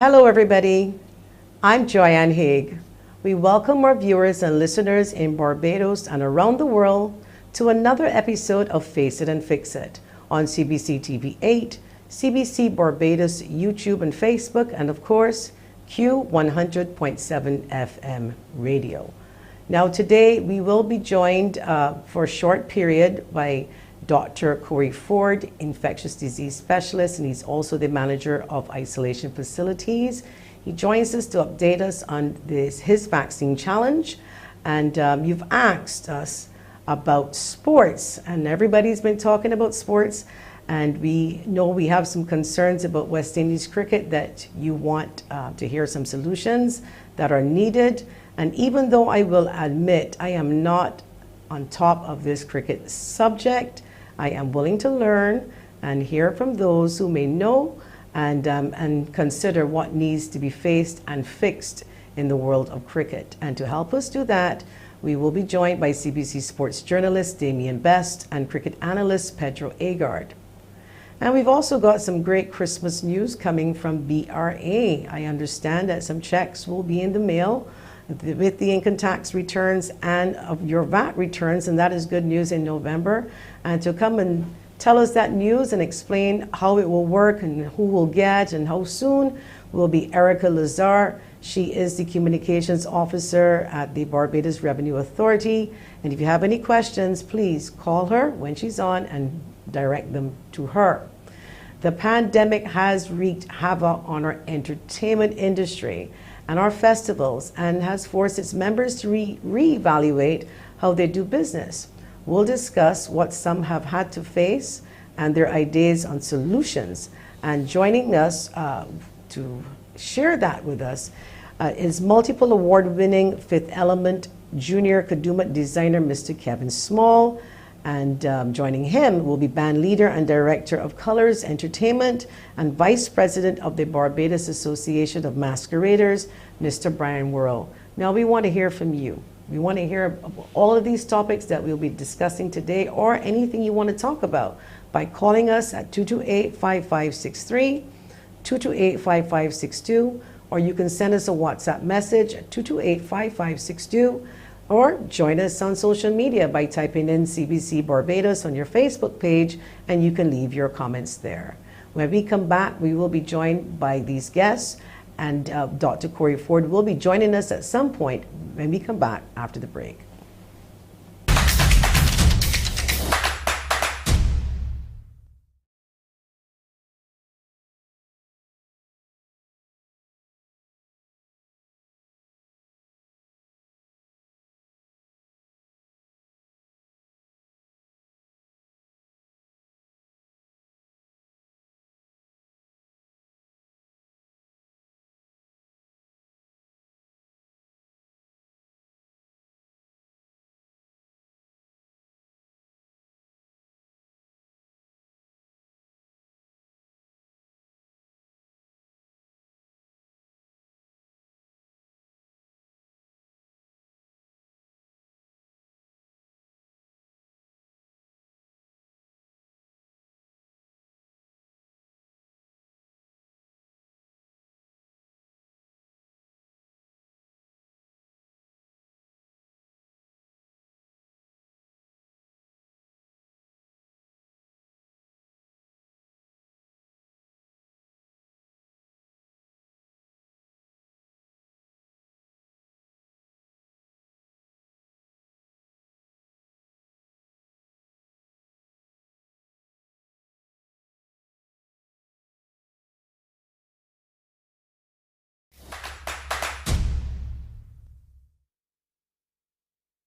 Hello everybody, I'm Joanne Haigh. We welcome our viewers and listeners in Barbados and around the world to another episode of Face It and Fix It on CBC TV 8, CBC Barbados, YouTube and Facebook, and of course, Q100.7 FM radio. Now today we will be joined for a short period by Dr. Corey FORDE, infectious disease specialist, and he's also the manager of isolation facilities. He joins us to update us on his vaccine challenge. And you've asked us about sports, and everybody's been talking about sports. And we know we have some concerns about West Indies cricket that you want to hear some solutions that are needed. And even though I will admit I am not on top of this cricket subject, I am willing to learn and hear from those who may know and consider what needs to be faced and fixed in the world of cricket. And to help us do that, we will be joined by CBC sports journalist DAMIEN and cricket analyst PEDRO AGARD. And we've also got some great Christmas news coming from B.R.A. I understand that some checks will be in the mail with the income tax returns and of your VAT returns, and that is good news in November. And to come and tell us that news and explain how it will work and who will get and how soon will be Erica LAZARE. She is the communications officer at the Barbados Revenue Authority. And if you have any questions, please call her when she's on and direct them to her. The pandemic has wreaked havoc on our entertainment industry and our festivals, and has forced its members to reevaluate how they do business. We'll discuss what some have had to face and their ideas on solutions. And joining us to share that with us is multiple award-winning Fifth Element Junior Kadooment designer, Mr. Kevin Small. And joining him will be Bandleader and Director of Colorz Entertainment and Vice President of the Barbados Association of Masqueraders, Mr. BRYAN WORRELL. Now we want to hear from you. We want to hear all of these topics that we'll be discussing today, or anything you want to talk about, by calling us at 228-5563, 228-5562, or you can send us a WhatsApp message at 228-5562, or join us on social media by typing in CBC Barbados on your Facebook page, and you can leave your comments there. When we come back, we will be joined by these guests, and Dr. Corey FORDE will be joining us at some point when we come back after the break.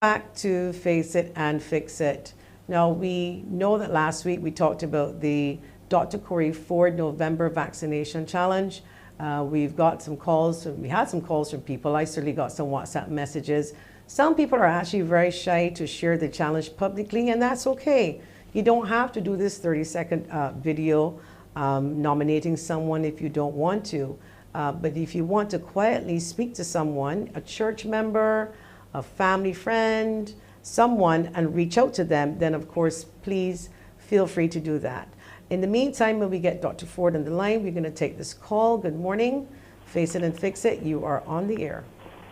Back to Face It and Fix It. Now, we know that last week we talked about the Dr. Corey FORDE November vaccination challenge. We've got some calls, we had some calls from people. I certainly got some WhatsApp messages. Some people are actually very shy to share the challenge publicly, and that's okay. You don't have to do this 30-second video nominating someone if you don't want to. But if you want to quietly speak to someone, a church member, a family friend, someone, and reach out to them, then of course, please feel free to do that. In the meantime, when we get Dr. FORDE on the line, we're going to take this call. Good morning, Face it and fix it. You are on the air.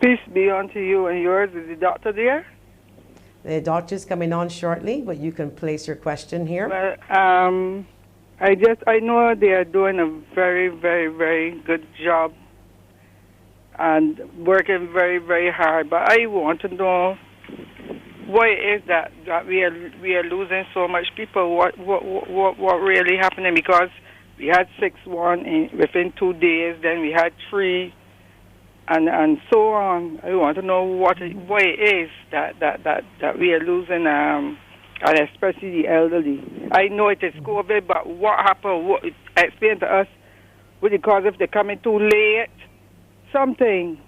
Peace be unto you and yours. Is the doctor there? The doctor's coming on shortly, but you can place your question here. Well, I know they are doing a very, very, very good job and working very, very hard. But I want to know why it is that we are losing so much people. What really happening? Because we had 6-1 within 2 days, then we had 3, and so on. I want to know why it is that we are losing, and especially the elderly. I know it is COVID, but what happened? Explain to us. Would it cause if they're coming too late? Something.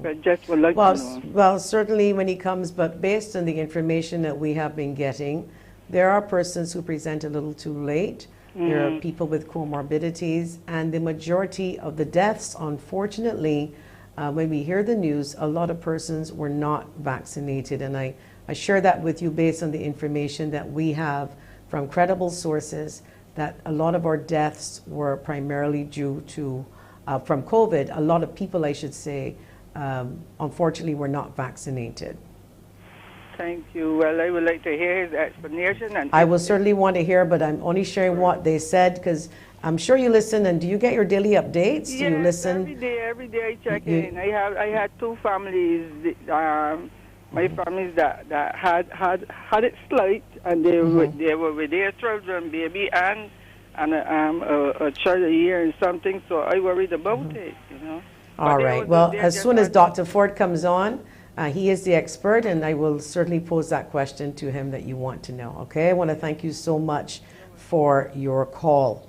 But just would like to know. Well, certainly when he comes, but based on the information that we have been getting, there are persons who present a little too late. There are people with comorbidities, and the majority of the deaths, unfortunately, when we hear the news, a lot of persons were not vaccinated. And I share that with you based on the information that we have from credible sources, that a lot of our deaths were primarily due to, from COVID. A lot of people, I should say, unfortunately were not vaccinated. Thank you. Well, I would like to hear his explanation. And I will certainly want to hear, but I'm only sharing what they said, because I'm sure you listen. And do you get your daily updates? Yes, do you listen? Every day I check in. I had 2 families, my families that had it slight, and they were with their children, baby, and a child a year and something. So I worried about it, you know. All right. Well, as soon as Dr. Ford comes on, he is the expert, and I will certainly pose that question to him that you want to know. Okay. I want to thank you so much for your call.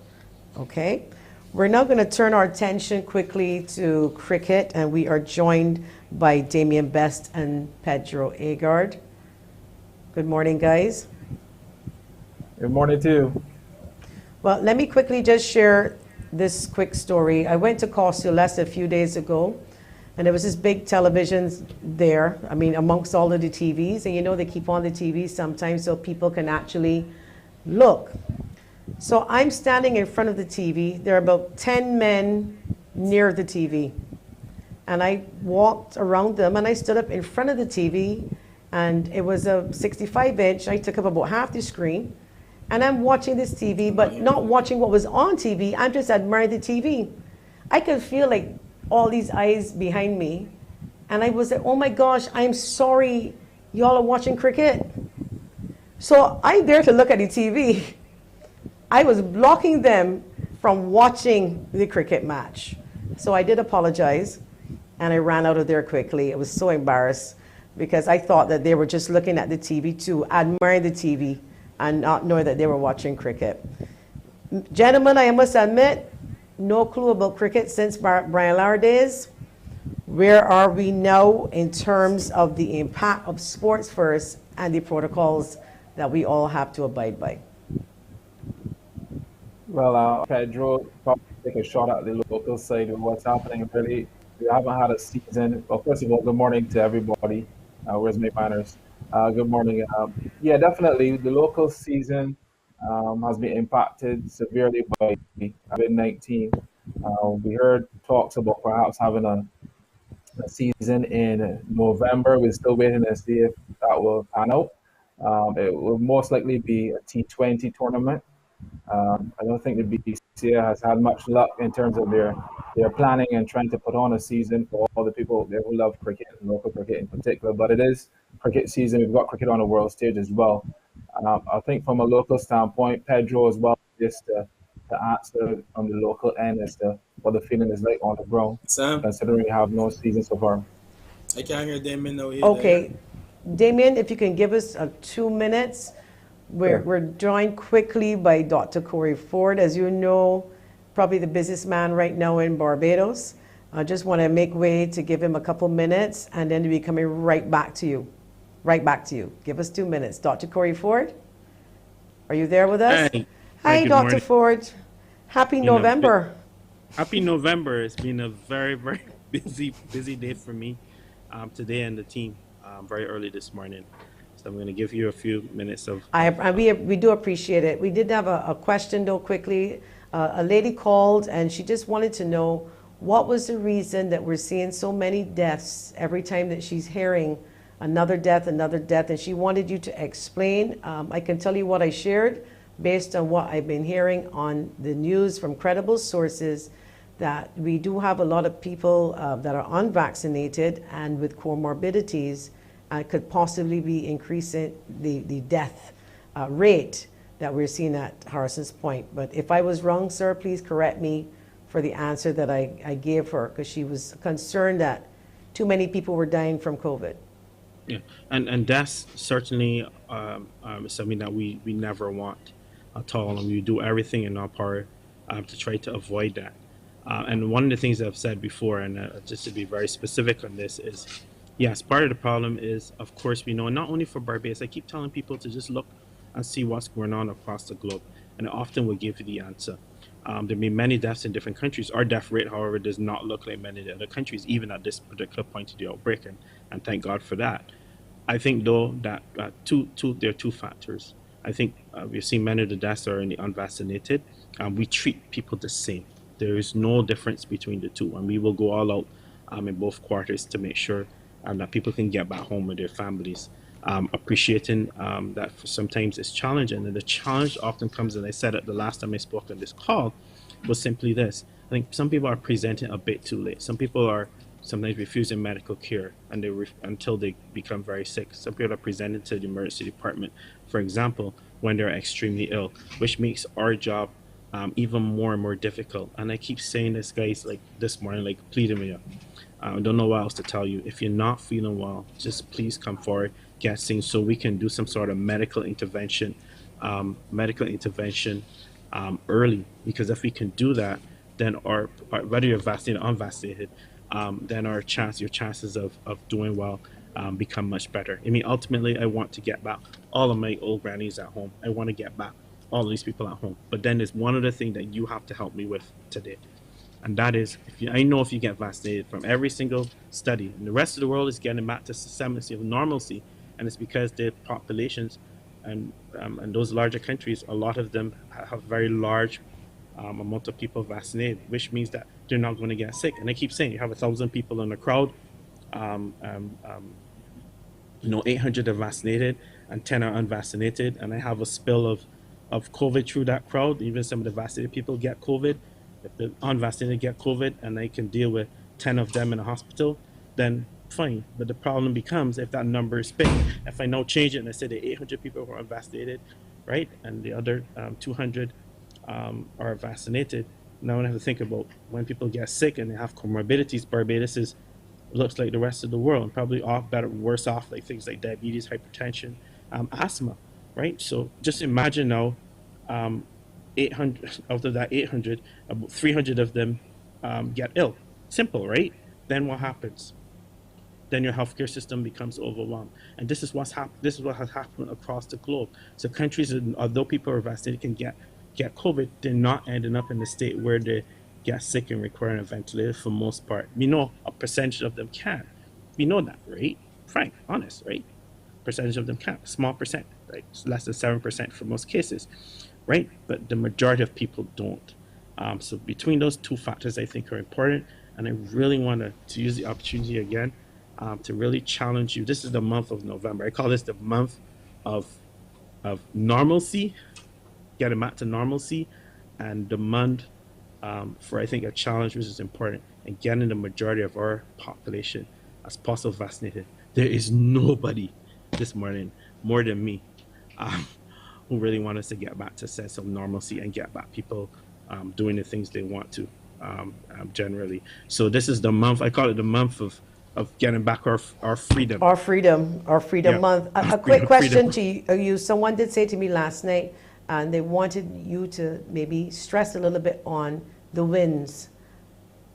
Okay. We're now going to turn our attention quickly to cricket, and we are joined by Damien Best and Pedro AGARD. Good morning, guys. Good morning to you. Well, let me quickly just share this quick story. I went to Colorz a few days ago, and there was this big television there, I mean, amongst all of the TVs. And you know, they keep on the TV sometimes so people can actually look. So I'm standing in front of the TV. There are about 10 men near the TV. And I walked around them, and I stood up in front of the TV, and it was a 65-inch. I took up about half the screen. And I'm watching this TV, but not watching what was on TV. I'm just admiring the TV. I could feel like all these eyes behind me. And I was like, oh my gosh, I'm sorry, y'all are watching cricket. So I dare to look at the TV. I was blocking them from watching the cricket match. So I did apologize, and I ran out of there quickly. I was so embarrassed because I thought that they were just looking at the TV too, admiring the TV, and not knowing that they were watching cricket. Gentlemen, I must admit, no clue about cricket since BRYAN days. Where are we now in terms of the impact of sports first and the protocols that we all have to abide by? Well, Pedro, probably take a shot at the local side of what's happening. Really, we haven't had a season. Well, first of all, good morning to everybody. Where's my manners? Good morning. Yeah, definitely. The local season has been impacted severely by COVID-19. We heard talks about perhaps having a season in November. We're still waiting to see if that will pan out. It will most likely be a T20 tournament. I don't think the BCA has had much luck in terms of their planning and trying to put on a season for all the people there who love cricket, and local cricket in particular. But it is cricket season. We've got cricket on the world stage as well. I think from a local standpoint, Pedro as well, just to answer on the local end as to what the feeling is like on the ground, Sam, considering we have no season so far. I can't hear Damien now. Okay, Damien, if you can give us 2 minutes. We're joined quickly by Dr. Corey Ford. As you know, probably the businessman right now in Barbados. I just want to make way to give him a couple minutes, and then we'll be coming right back to you. Right back to you. Give us 2 minutes. Dr. Corey Ford, are you there with us? Hi, Dr. Morning. Ford. Happy November. Happy November. It's been a very, very busy day for me today and the team very early this morning. So I'm going to give you a few minutes of... We do appreciate it. We did have a question, though, quickly. A lady called, and she just wanted to know What was the reason that we're seeing so many deaths every time that she's hearing another death, and she wanted you to explain. I can tell you what I shared based on what I've been hearing on the news from credible sources, that we do have a lot of people that are unvaccinated and with comorbidities could possibly be increasing the death rate that we're seeing at Harrison's Point. But if I was wrong, sir, please correct me for the answer that I gave her, because she was concerned that too many people were dying from COVID. Yeah, and that's certainly something that we never want at all, and we do everything in our power to try to avoid that. And one of the things I've said before, and just to be very specific on this, is yes, part of the problem is, of course, we know not only for Barbados. I keep telling people to just look and see what's going on across the globe, and it often will give you the answer. There may be many deaths in different countries. Our death rate, however, does not look like many of the other countries, even at this particular point of the outbreak, and thank God for that. I think, though, that there are two factors. I think we've seen many of the deaths are in the unvaccinated. We treat people the same. There is no difference between the two, and we will go all out in both quarters to make sure that people can get back home with their families. Appreciating that for sometimes it's challenging, and the challenge often comes, and I said it the last time I spoke on this call, was simply this. I think some people are presenting a bit too late. Some people are sometimes refusing medical care and until they become very sick. Some people are presented to the emergency department, for example, when they're extremely ill, which makes our job even more and more difficult. And I keep saying this, guys, like this morning, like pleading with you. I don't know what else to tell you. If you're not feeling well, just please come forward, get seen, so we can do some sort of medical intervention early. Because if we can do that, then our whether you're vaccinated or unvaccinated, then your chances of doing well become much better. I mean, ultimately, I want to get back all of my old grannies at home. I want to get back all of these people at home. But then there's one other thing that you have to help me with today. And that is, I know if you get vaccinated from every single study, and the rest of the world is getting back to semblance of normalcy, and it's because their populations and those larger countries, a lot of them have very large amount of people vaccinated, which means that they're not going to get sick. And I keep saying, you have 1,000 people in the crowd, 800 are vaccinated and 10 are unvaccinated, and I have a spill of COVID through that crowd. Even some of the vaccinated people get COVID. If the unvaccinated get COVID and I can deal with 10 of them in a hospital, then fine. But the problem becomes if that number is big. If I now change it and I say the 800 people who are unvaccinated, right, and the other 200 are vaccinated, now I have to think about when people get sick and they have comorbidities. Barbados looks like the rest of the world, probably worse off, like things like diabetes, hypertension, asthma, right? So just imagine now, 800 out of that 800, about 300 of them get ill. Simple, right? Then what happens? Then your healthcare system becomes overwhelmed, and this is what's happened. This is what has happened across the globe. So countries, although people are vaccinated, can get COVID, they're not ending up in the state where they get sick and requiring a ventilator for most part. We know a percentage of them can. We know that, right? Frank, honest, right? Percentage of them can. Small percent, right? It's less than 7% for most cases, right? But the majority of people don't. So between those two factors, I think are important. And I really want to use the opportunity again to really challenge you. This is the month of November. I call this the month of normalcy, getting back to normalcy, and the month for, I think, a challenge which is important, and getting the majority of our population as possible vaccinated. There is nobody this morning more than me who really want us to get back to a sense of normalcy and get back people doing the things they want to generally. So this is the month, I call it the month of getting back our freedom. Our freedom yeah. Month. A quick question to you. Someone did say to me last night, and they wanted you to maybe stress a little bit on the wins.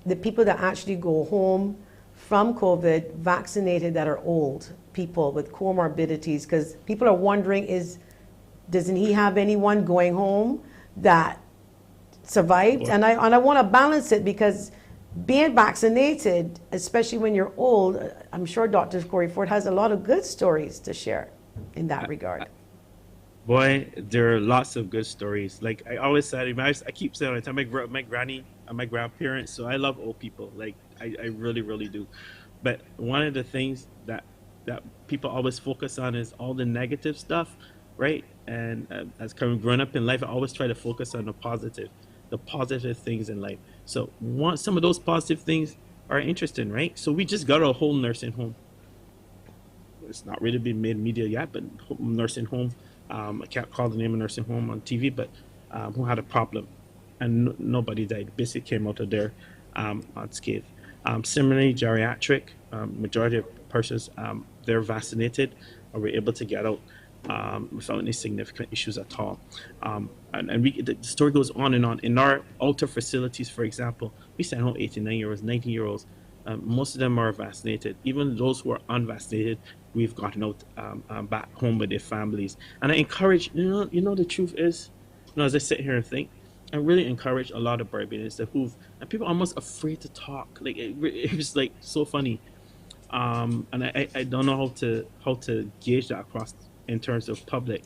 The people that actually go home from COVID vaccinated that are old, people with comorbidities, because people are wondering, doesn't he have anyone going home that survived? And I want to balance it, because being vaccinated, especially when you're old, I'm sure Dr. Corey Forde has a lot of good stories to share in that regard. Boy, there are lots of good stories. Like I always said, I keep saying all the time, my granny and my grandparents, so I love old people. Like I really, really do. But one of the things that people always focus on is all the negative stuff, right? And as kind of growing up in life, I always try to focus on the positive things in life. So one some of those positive things are interesting, right? So we just got a whole nursing home. It's not really been made media yet, but nursing home. I can't call the name of nursing home on TV, but who had a problem, and nobody died. Basically, came out of there unscathed. Similarly, geriatric, majority of persons they're vaccinated or were able to get out without any significant issues at all. The story goes on and on. In our altar facilities, for example, we send home 89-year-olds, 90-year-olds. Most of them are vaccinated. Even those who are unvaccinated, we've gotten out back home with their families. And I encourage, the truth is, as I sit here and think, I really encourage a lot of Barbadians and people are almost afraid to talk. Like it was like so funny. And I don't know how to gauge that across in terms of public,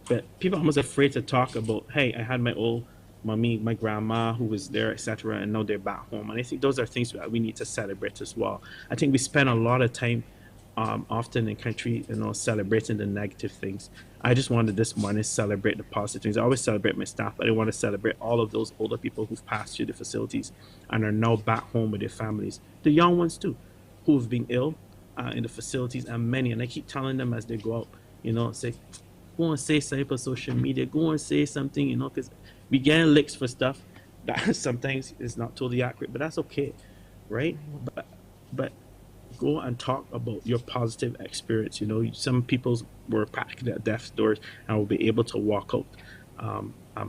but people are almost afraid to talk about, hey, I had my old mommy, my grandma who was there, etc., and now they're back home. And I think those are things that we need to celebrate as well. I think we spend a lot of time often in country, celebrating the negative things. I just wanted this morning to celebrate the positive things. I always celebrate my staff, but I want to celebrate all of those older people who've passed through the facilities and are now back home with their families. The young ones too, who've been ill in the facilities, and many. And I keep telling them as they go out, say, go and say something on social media, go and say something, because we get licks for stuff that sometimes is not totally accurate, but that's okay, right? But go and talk about your positive experience. Some people were practically at death's doors and will be able to walk out.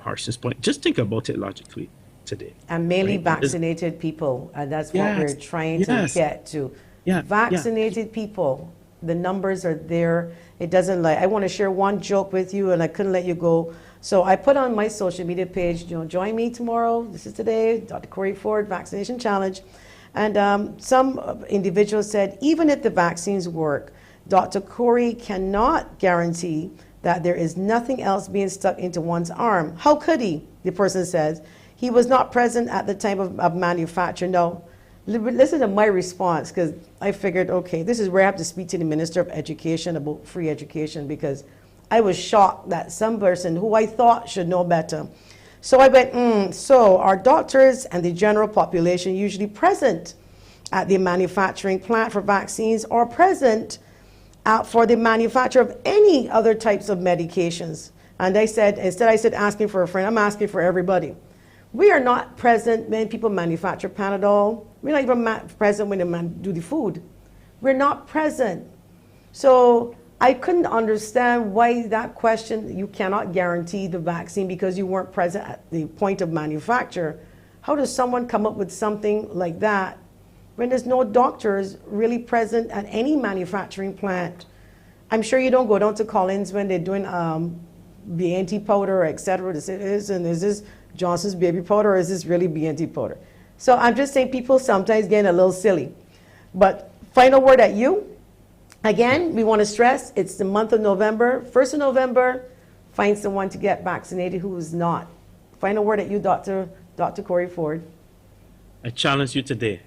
Harson's point. Just think about it logically today. And mainly right? vaccinated people, and that's what we're trying to get to. Vaccinated people, the numbers are there. It doesn't I want to share one joke with you, and I couldn't let you go. So I put on my social media page, join me tomorrow. This is today, Dr. Corey Ford Vaccination Challenge. And some individuals said, even if the vaccines work, Dr. Corey cannot guarantee that there is nothing else being stuck into one's arm. How could he? The person says. He was not present at the time of manufacture. No, listen to my response, because I figured, okay, this is where I have to speak to the Minister of Education about free education, because I was shocked that some person who I thought should know better. So I went, so are doctors and the general population usually present at the manufacturing plant for vaccines, or present for the manufacture of any other types of medications? And I said, instead I said asking for a friend, I'm asking for everybody. We are not present when people manufacture Panadol. We're not even present when they do the food. We're not present. So I couldn't understand why that question, you cannot guarantee the vaccine because you weren't present at the point of manufacture. How does someone come up with something like that when there's no doctors really present at any manufacturing plant? I'm sure you don't go down to Colorz when they're doing BNT powder, etc. This is, and is this Johnson's baby powder, or is this really BNT powder? So I'm just saying people sometimes get a little silly. But final word at you. Again, we want to stress, it's the month of November. 1st of November, find someone to get vaccinated who is not. Final word at you, Dr. Corey Ford. I challenge you today.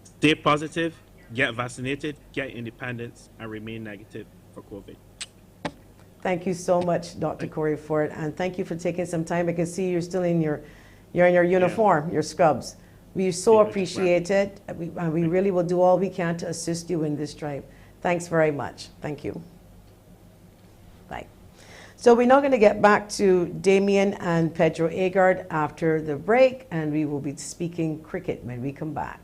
Stay positive, get vaccinated, get independence, and remain negative for COVID. Thank you so much, Dr. Corey Ford, and thank you for taking some time. I can see you're still in your uniform, your scrubs. We so appreciate it. We really will do all we can to assist you in this drive. Thanks very much. Thank you. Bye. So we're now going to get back to Damien and Pedro AGARD after the break, and we will be speaking cricket when we come back.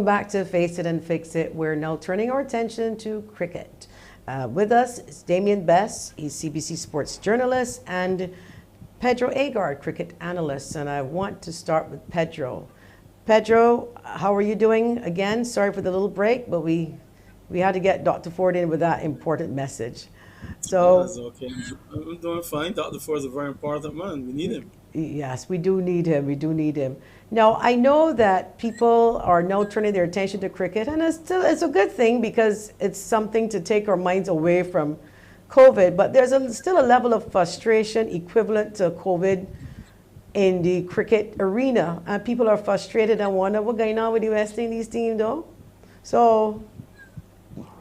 back to Face It and Fix It. We're now turning our attention to cricket. With us is Damien Bess, he's CBC Sports journalist, and Pedro AGARD, cricket analyst. And I want to start with Pedro. Pedro, how are you doing? Again, sorry for the little break, but we had to get Dr. Forde in with that important message. So That's okay. I'm doing fine. Dr. Ford is a very important man. We need him. yes, we do need him. We do need him. Now, I know that people are now turning their attention to cricket, and it's a good thing because it's something to take our minds away from COVID. But there's still a level of frustration equivalent to COVID in the cricket arena, and people are frustrated and wonder what's going on with the West Indies team, though. So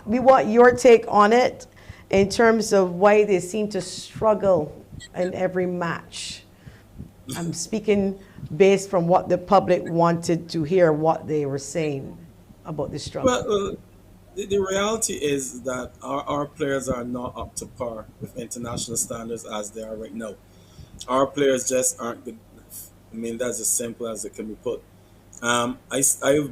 we want your take on it in terms of why they seem to struggle in every match. I'm speaking based from what the public wanted to hear, what they were saying about the struggle. Well, the reality is that our players are not up to par with international standards as they are right now. Our players just aren't good enough. I mean, that's as simple as it can be put. I've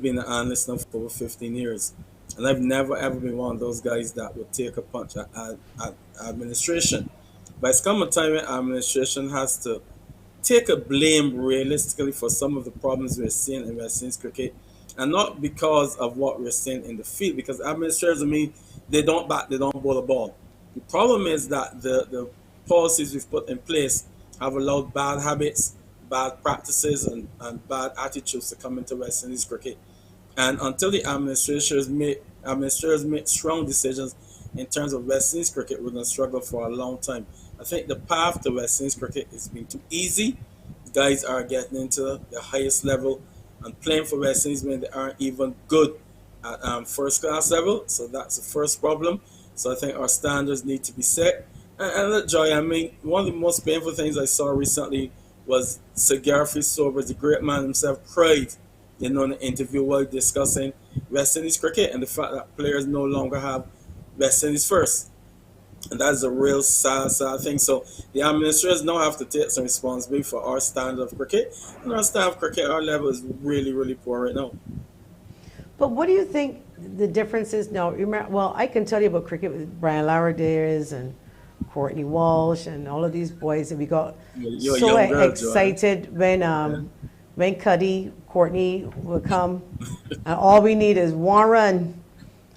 been an analyst now for over 15 years, and I've never ever been one of those guys that would take a punch at administration. But it's come a time when administration has to take a blame realistically for some of the problems we're seeing in West Indies cricket, and not because of what we're seeing in the field, because administrators, I mean, they don't bowl the ball. The problem is that the policies we've put in place have allowed bad habits, bad practices, and bad attitudes to come into West Indies cricket. And until the administrators make strong decisions in terms of West Indies cricket, we're going to struggle for a long time. I think the path to West Indies cricket is being too easy. Guys are getting into the highest level and playing for West Indies when they aren't even good at first class level. So that's the first problem. So I think our standards need to be set. And look, Joy, I mean, one of the most painful things I saw recently was Sir Garfield Sobers, the great man himself, cried in an interview while discussing West Indies cricket and the fact that players no longer have West Indies first. And that's a real sad thing. So the administrators now have to take some responsibility for our standard of cricket. And our standard of cricket, our level is really, really poor right now. But what do you think the difference is now? Well, I can tell you about cricket with Brian Lara and Courtney Walsh and all of these boys, and we got You're a so young girl, excited when Courtney would come, and all we need is one run,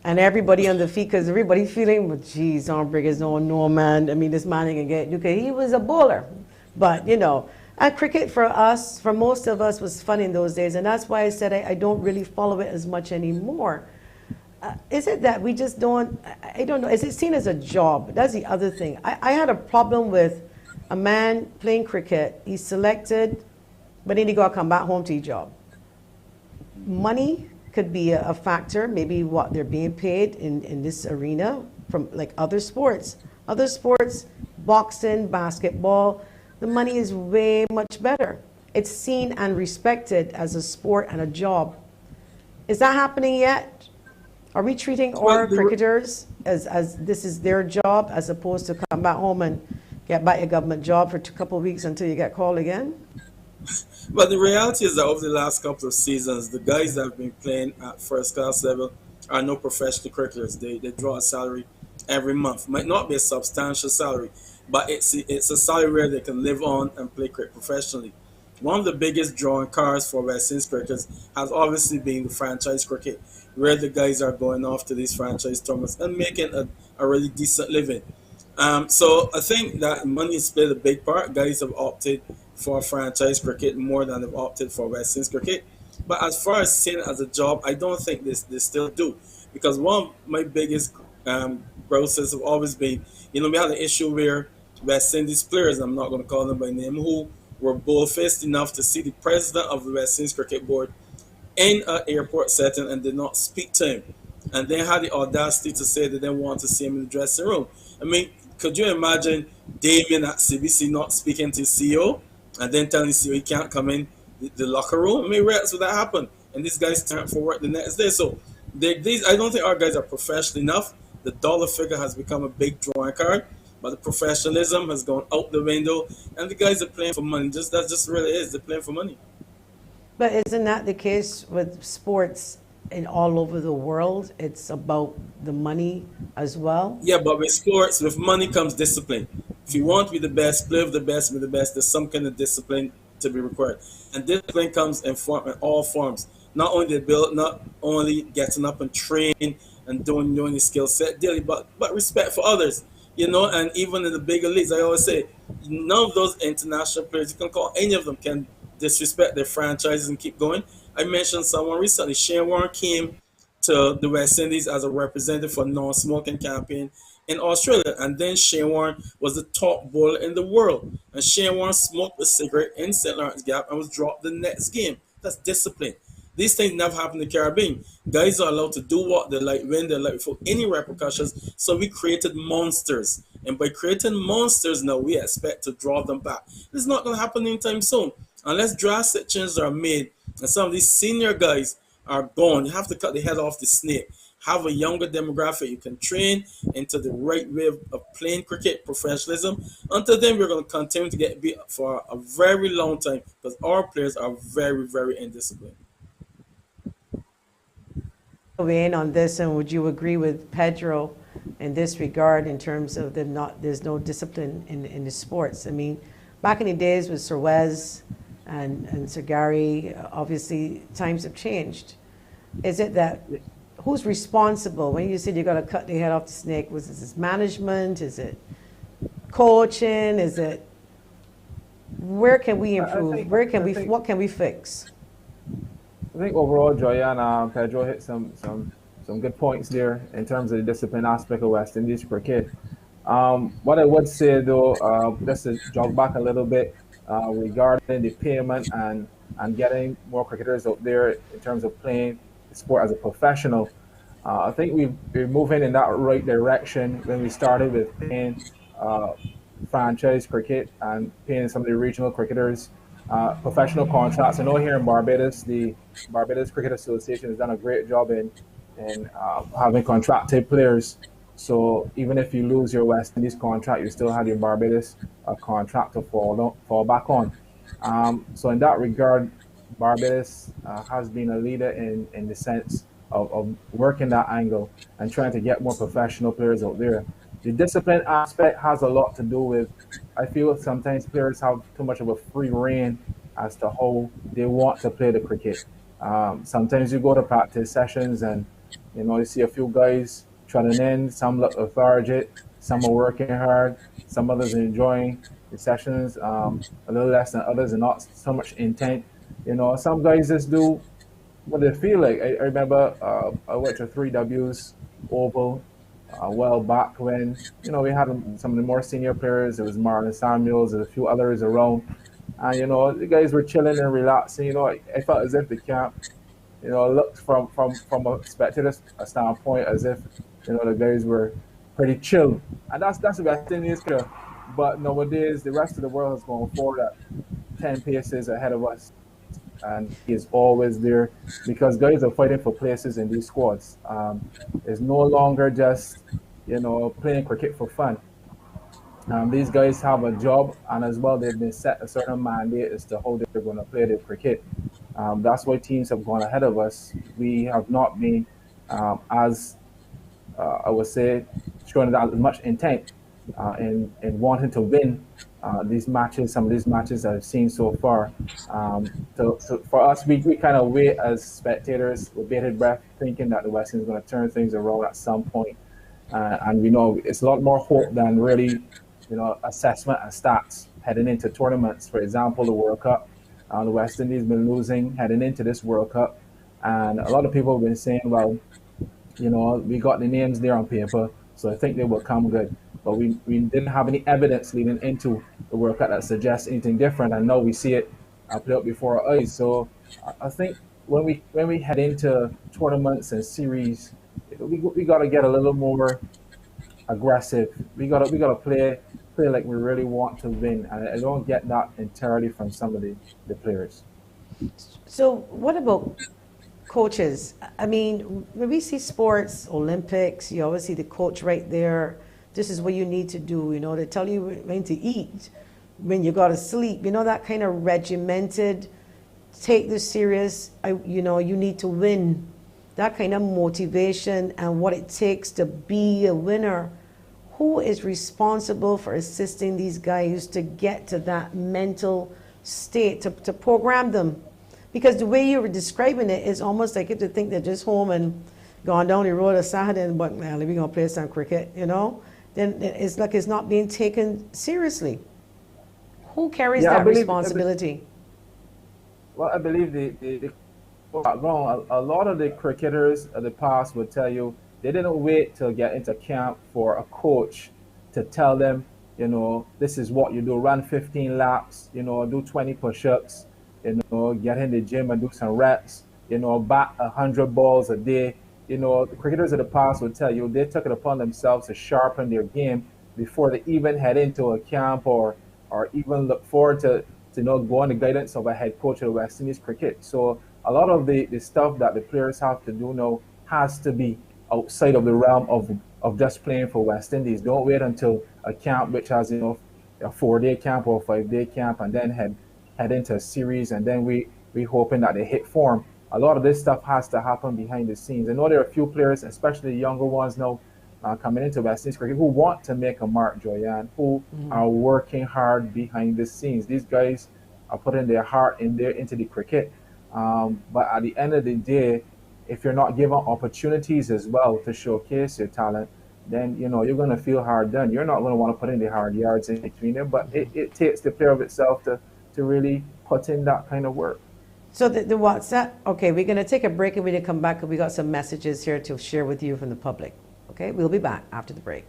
and everybody on the feet, because everybody's feeling, well, geez, Briggers, no man. I mean, this man ain't gonna get okay. He was a bowler, but you know, and cricket for us, for most of us, was fun in those days, and that's why I said I don't really follow it as much anymore. Is it that we just don't, I don't know, is it seen as a job? That's the other thing. I had a problem with a man playing cricket. He's selected, but then he got to come back home to his job. Money could be a factor, maybe what they're being paid in this arena from like other sports. Other sports, boxing, basketball, the money is way much better. It's seen and respected as a sport and a job. Is that happening yet? Are we treating our cricketers as this is their job as opposed to come back home and get back a government job for a couple of weeks until you get called again? But the reality is that over the last couple of seasons, the guys that have been playing at first class level are no professional cricketers. They draw a salary every month. Might not be a substantial salary, but it's a salary where they can live on and play cricket professionally. One of the biggest drawing cards for West Indies cricketers has obviously been the franchise cricket, where the guys are going off to these franchise tournaments and making a really decent living. So I think that money has played a big part. Guys have opted for franchise cricket more than they've opted for West Indies cricket. But as far as seeing it as a job, I don't think they still do. Because one of my biggest grosses have always been, you know, we had an issue where West Indies players, I'm not going to call them by name, who were bold-faced enough to see the president of the West Indies Cricket Board in an airport setting and did not speak to him. And they had the audacity to say that they want to see him in the dressing room. I mean, could you imagine Damien at CBC not speaking to his CEO and then telling his CEO he can't come in the locker room? I mean, where else would that happen? And these guys turn for work the next day. So I don't think our guys are professional enough. The dollar figure has become a big drawing card, but the professionalism has gone out the window, and the guys are playing for money. That just really is. They're playing for money. But isn't that the case with sports in all over the world, it's about the money as well. Yeah, but with sports, with money comes discipline. If you want to be the best, play with the best, be the best, there's some kind of discipline to be required. And discipline comes in all forms. Not only the build, not only getting up and train and doing the skill set daily, but respect for others. You know, and even in the bigger leagues, I always say, none of those international players, you can call any of them, can disrespect their franchises and keep going. I mentioned someone recently, Shane Warne came to the West Indies as a representative for non-smoking campaign in Australia. And then Shane Warne was the top bowler in the world. And Shane Warne smoked a cigarette in St. Lawrence Gap and was dropped the next game. That's discipline. These things never happen in the Caribbean. Guys are allowed to do what they like, when they like, without any repercussions. So we created monsters. And by creating monsters now, we expect to draw them back. This is not going to happen anytime soon. Unless drastic changes are made and some of these senior guys are gone, you have to cut the head off the snake. Have a younger demographic you can train into the right way of playing cricket, professionalism. Until then, we're going to continue to get beat for a very long time because our players are very, very indisciplined. Weigh in on this, and would you agree with Pedro in this regard in terms of there's no discipline in the sports? I mean, back in the days with Sir Wes and Sir Gary, obviously times have changed. Is it that who's responsible when you said you're going to cut the head off the snake? Was this management? Is it coaching? Is it where can we improve? What can we fix? I think overall, Joy and Pedro hit some good points there in terms of the discipline aspect of West Indies cricket. What I would say though, just to jog back a little bit regarding the payment and getting more cricketers out there in terms of playing the sport as a professional. I think we're moving in that right direction when we started with paying franchise cricket and paying some of the regional cricketers professional contracts. I know here in Barbados, the Barbados Cricket Association has done a great job in having contracted players. So even if you lose your West Indies contract, you still have your Barbados contract to fall back on. So in that regard, Barbados has been a leader in the sense of working that angle and trying to get more professional players out there. The discipline aspect has a lot to do with, I feel sometimes players have too much of a free rein as to how they want to play the cricket. Sometimes you go to practice sessions and, you know, you see a few guys trotting in, some look lethargic, some are working hard, some others are enjoying the sessions a little less than others and not so much intent. You know, some guys just do what they feel like. I remember I went to 3W's Oval a while back when, you know, we had some of the more senior players. There was Marlon Samuels and a few others around. And, you know, the guys were chilling and relaxing. You know, I felt as if the camp, you know, looked from a spectator standpoint as if, you know, the guys were pretty chill. And that's the best thing is clear. But nowadays, the rest of the world is going forward at 10 paces ahead of us. And he is always there because guys are fighting for places in these squads. It's no longer just, you know, playing cricket for fun. These guys have a job, and as well, they've been set a certain mandate as to how they're going to play their cricket. That's why teams have gone ahead of us. We have not been as, I would say, showing as much intent in wanting to win these matches, some of these matches I've seen so far. So for us, we kind of wait as spectators with bated breath, thinking that the West Indies is going to turn things around at some point. And we know it's a lot more hope than really, you know, assessment and stats heading into tournaments. For example, the World Cup. The West Indies has been losing heading into this World Cup. And a lot of people have been saying, well, you know, we got the names there on paper, so I think they will come good. But we didn't have any evidence leading into the World Cup that suggests anything different. And now we see it play out before our eyes. So I think when we head into tournaments and series, we got to get a little more aggressive. We got to play like we really want to win. And I don't get that entirely from some of the players. So what about coaches? I mean, when we see sports, Olympics, you always see the coach right there. This is what you need to do, you know, they tell you when to eat, when you got to sleep, you know, that kind of regimented, take this serious, you know, you need to win that kind of motivation and what it takes to be a winner, who is responsible for assisting these guys to get to that mental state, to program them? Because the way you were describing it is almost like you to think they're just home and gone down the road a Saturday and, but man, we're going to play some cricket, you know? Then it's like it's not being taken seriously. Who carries that responsibility? I believe a lot of the cricketers of the past would tell you they didn't wait to get into camp for a coach to tell them, you know, this is what you do, run 15 laps, you know, do 20 push-ups, you know, get in the gym and do some reps, you know, bat 100 balls a day. You know, the cricketers of the past would tell you they took it upon themselves to sharpen their game before they even head into a camp or even look forward to you know, go on the guidance of a head coach of West Indies cricket. So a lot of the stuff that the players have to do now has to be outside of the realm of just playing for West Indies. Don't wait until a camp which has, you know, a 4-day camp or a 5-day camp and then head into a series and then we hoping that they hit form. A lot of this stuff has to happen behind the scenes. I know there are a few players, especially the younger ones now, coming into West Indies cricket who want to make a mark, Joyanne, who are working hard behind the scenes. These guys are putting their heart into the cricket. But at the end of the day, if you're not given opportunities as well to showcase your talent, then you know you're going to feel hard done. You're not going to want to put in the hard yards in between them. But it takes the player of itself to really put in that kind of work. So the WhatsApp, okay, we're going to take a break and we're going to come back and we got some messages here to share with you from the public. Okay, we'll be back after the break.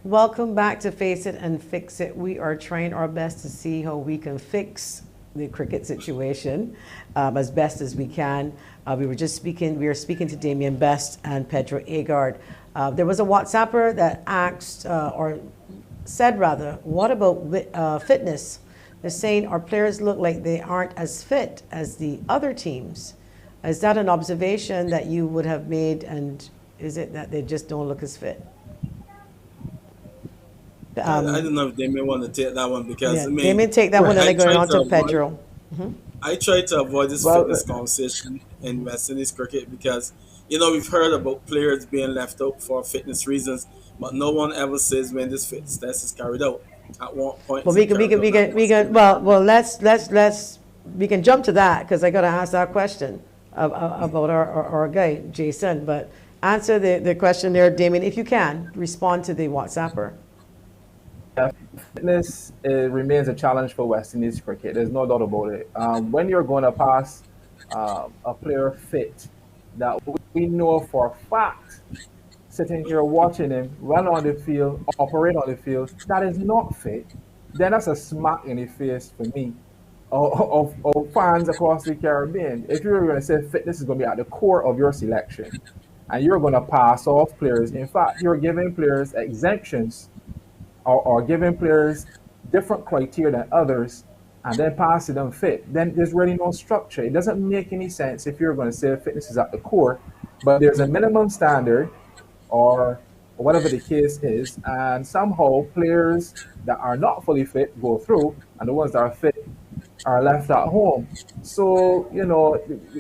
Welcome back to Face It and Fix It. We are trying our best to see how we can fix the cricket situation as best as we can. We were speaking to Damien Best and Pedro AGARD. There was a WhatsApper that asked, or said rather, what about fitness? They're saying our players look like they aren't as fit as the other teams. Is that an observation that you would have made, and is it that they just don't look as fit? I don't know if Damien want to take that one because I mean, Damien take that one and then going on to Pedro. I try to avoid this fitness conversation in West Indies cricket because you know we've heard about players being left out for fitness reasons, but no one ever says when this fitness test is carried out. At what point? Well, we can jump to that because I got to ask that question about our guy Jason. But answer the question there, Damien, if you can respond to the WhatsApper. Fitness remains a challenge for West Indies cricket. There's no doubt about it. When you're going to pass a player fit that we know for a fact, sitting here watching him run on the field, operate on the field, that is not fit, then that's a smack in the face for me of fans across the Caribbean. If you're going to say fitness is going to be at the core of your selection and you're going to pass off players, in fact, you're giving players exemptions or giving players different criteria than others and then pass it unfit, then there's really no structure. It doesn't make any sense if you're going to say fitness is at the core, but there's a minimum standard or whatever the case is, and somehow players that are not fully fit go through, and the ones that are fit are left at home. So,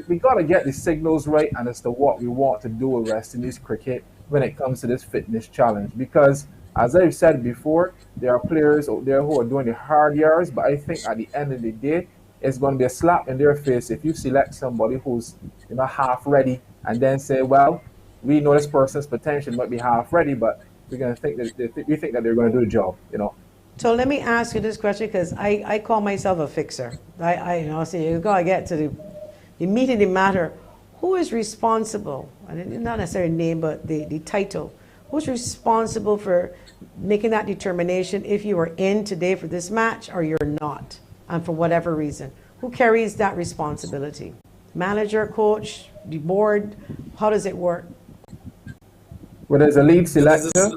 we got to get the signals right and as to what we want to do with West Indies cricket when it comes to this fitness challenge. Because, as I've said before, there are players out there who are doing the hard yards, but I think at the end of the day, it's going to be a slap in their face if you select somebody who's half ready and then say, well, we know this person's potential might be half ready, but we're going to think that we think that they're going to do the job. So let me ask you this question, because I call myself a fixer. So you gotta get to the meat of the matter. Who is responsible? And not necessarily name, but the title. Who's responsible for making that determination if you are in today for this match or you're not, and for whatever reason? Who carries that responsibility? Manager, coach, the board? How does it work? Well, there's a lead selector,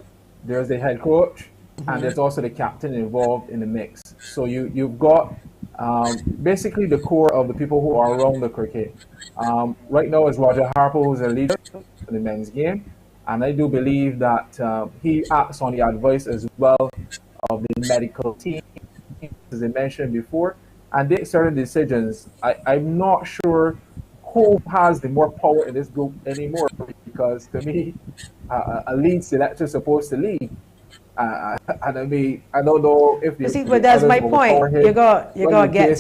there's the head coach, and there's also the captain involved in the mix. So you've got basically the core of the people who are around the cricket. Right now is Roger Harper, who's a leader in the men's game, and I do believe that he acts on the advice as well of the medical team, as I mentioned before, and they certain decisions. I'm not sure who has the more power in this group anymore, because to me, a lead selector is supposed to lead. And I mean, I don't know if the, see, but that's my point. You got to get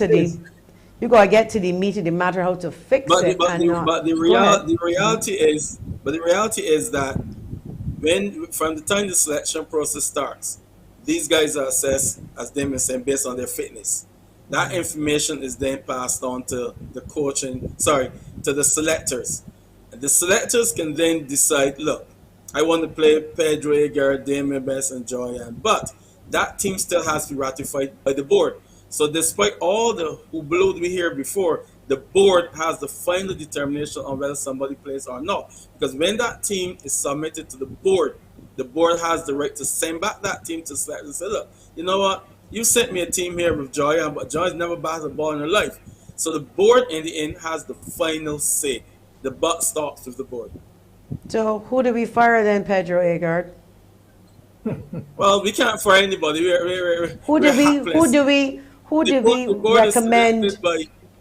to the meat of the matter, how to fix it. But the reality is that from the time the selection process starts, these guys are assessed, as Damien said, based on their fitness. That information is then passed on to to the selectors. And the selectors can then decide, look, I want to play Pedro, AGARD, Damien, Best, and BRYAN. But that team still has to be ratified by the board. So despite all the hubbub we hear before, the board has the final determination on whether somebody plays or not. Because when that team is submitted to the board has the right to send back that team to select and say, look, you know what? You sent me a team here with BRYAN, but BRYAN's never batted a ball in her life. So the board in the end has the final say. The buck stops with the board. So who do we fire then, Pedro, AGARD? Well, we can't fire anybody. Who do we recommend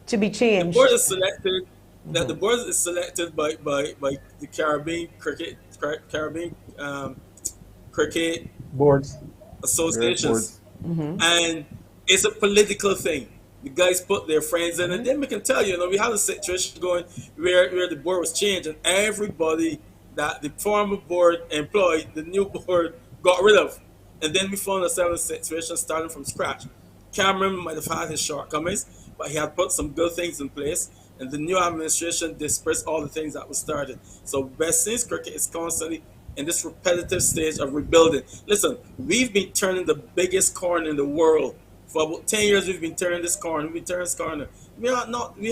to be changed? The board is selected. That the board is selected by the Caribbean cricket boards associations, and it's a political thing. The guys put their friends in, and then we can tell you, we had a situation going where the board was changed, and everybody that the former board employed, the new board got rid of. And then we found ourselves in a situation starting from scratch. Cameron might have had his shortcomings, but he had put some good things in place, and the new administration dispersed all the things that were started. So West Indies cricket is constantly in this repetitive stage of rebuilding. Listen, we've been turning the biggest corner in the world. For about 10 years, we've been turning this corner. We've been turning this corner. We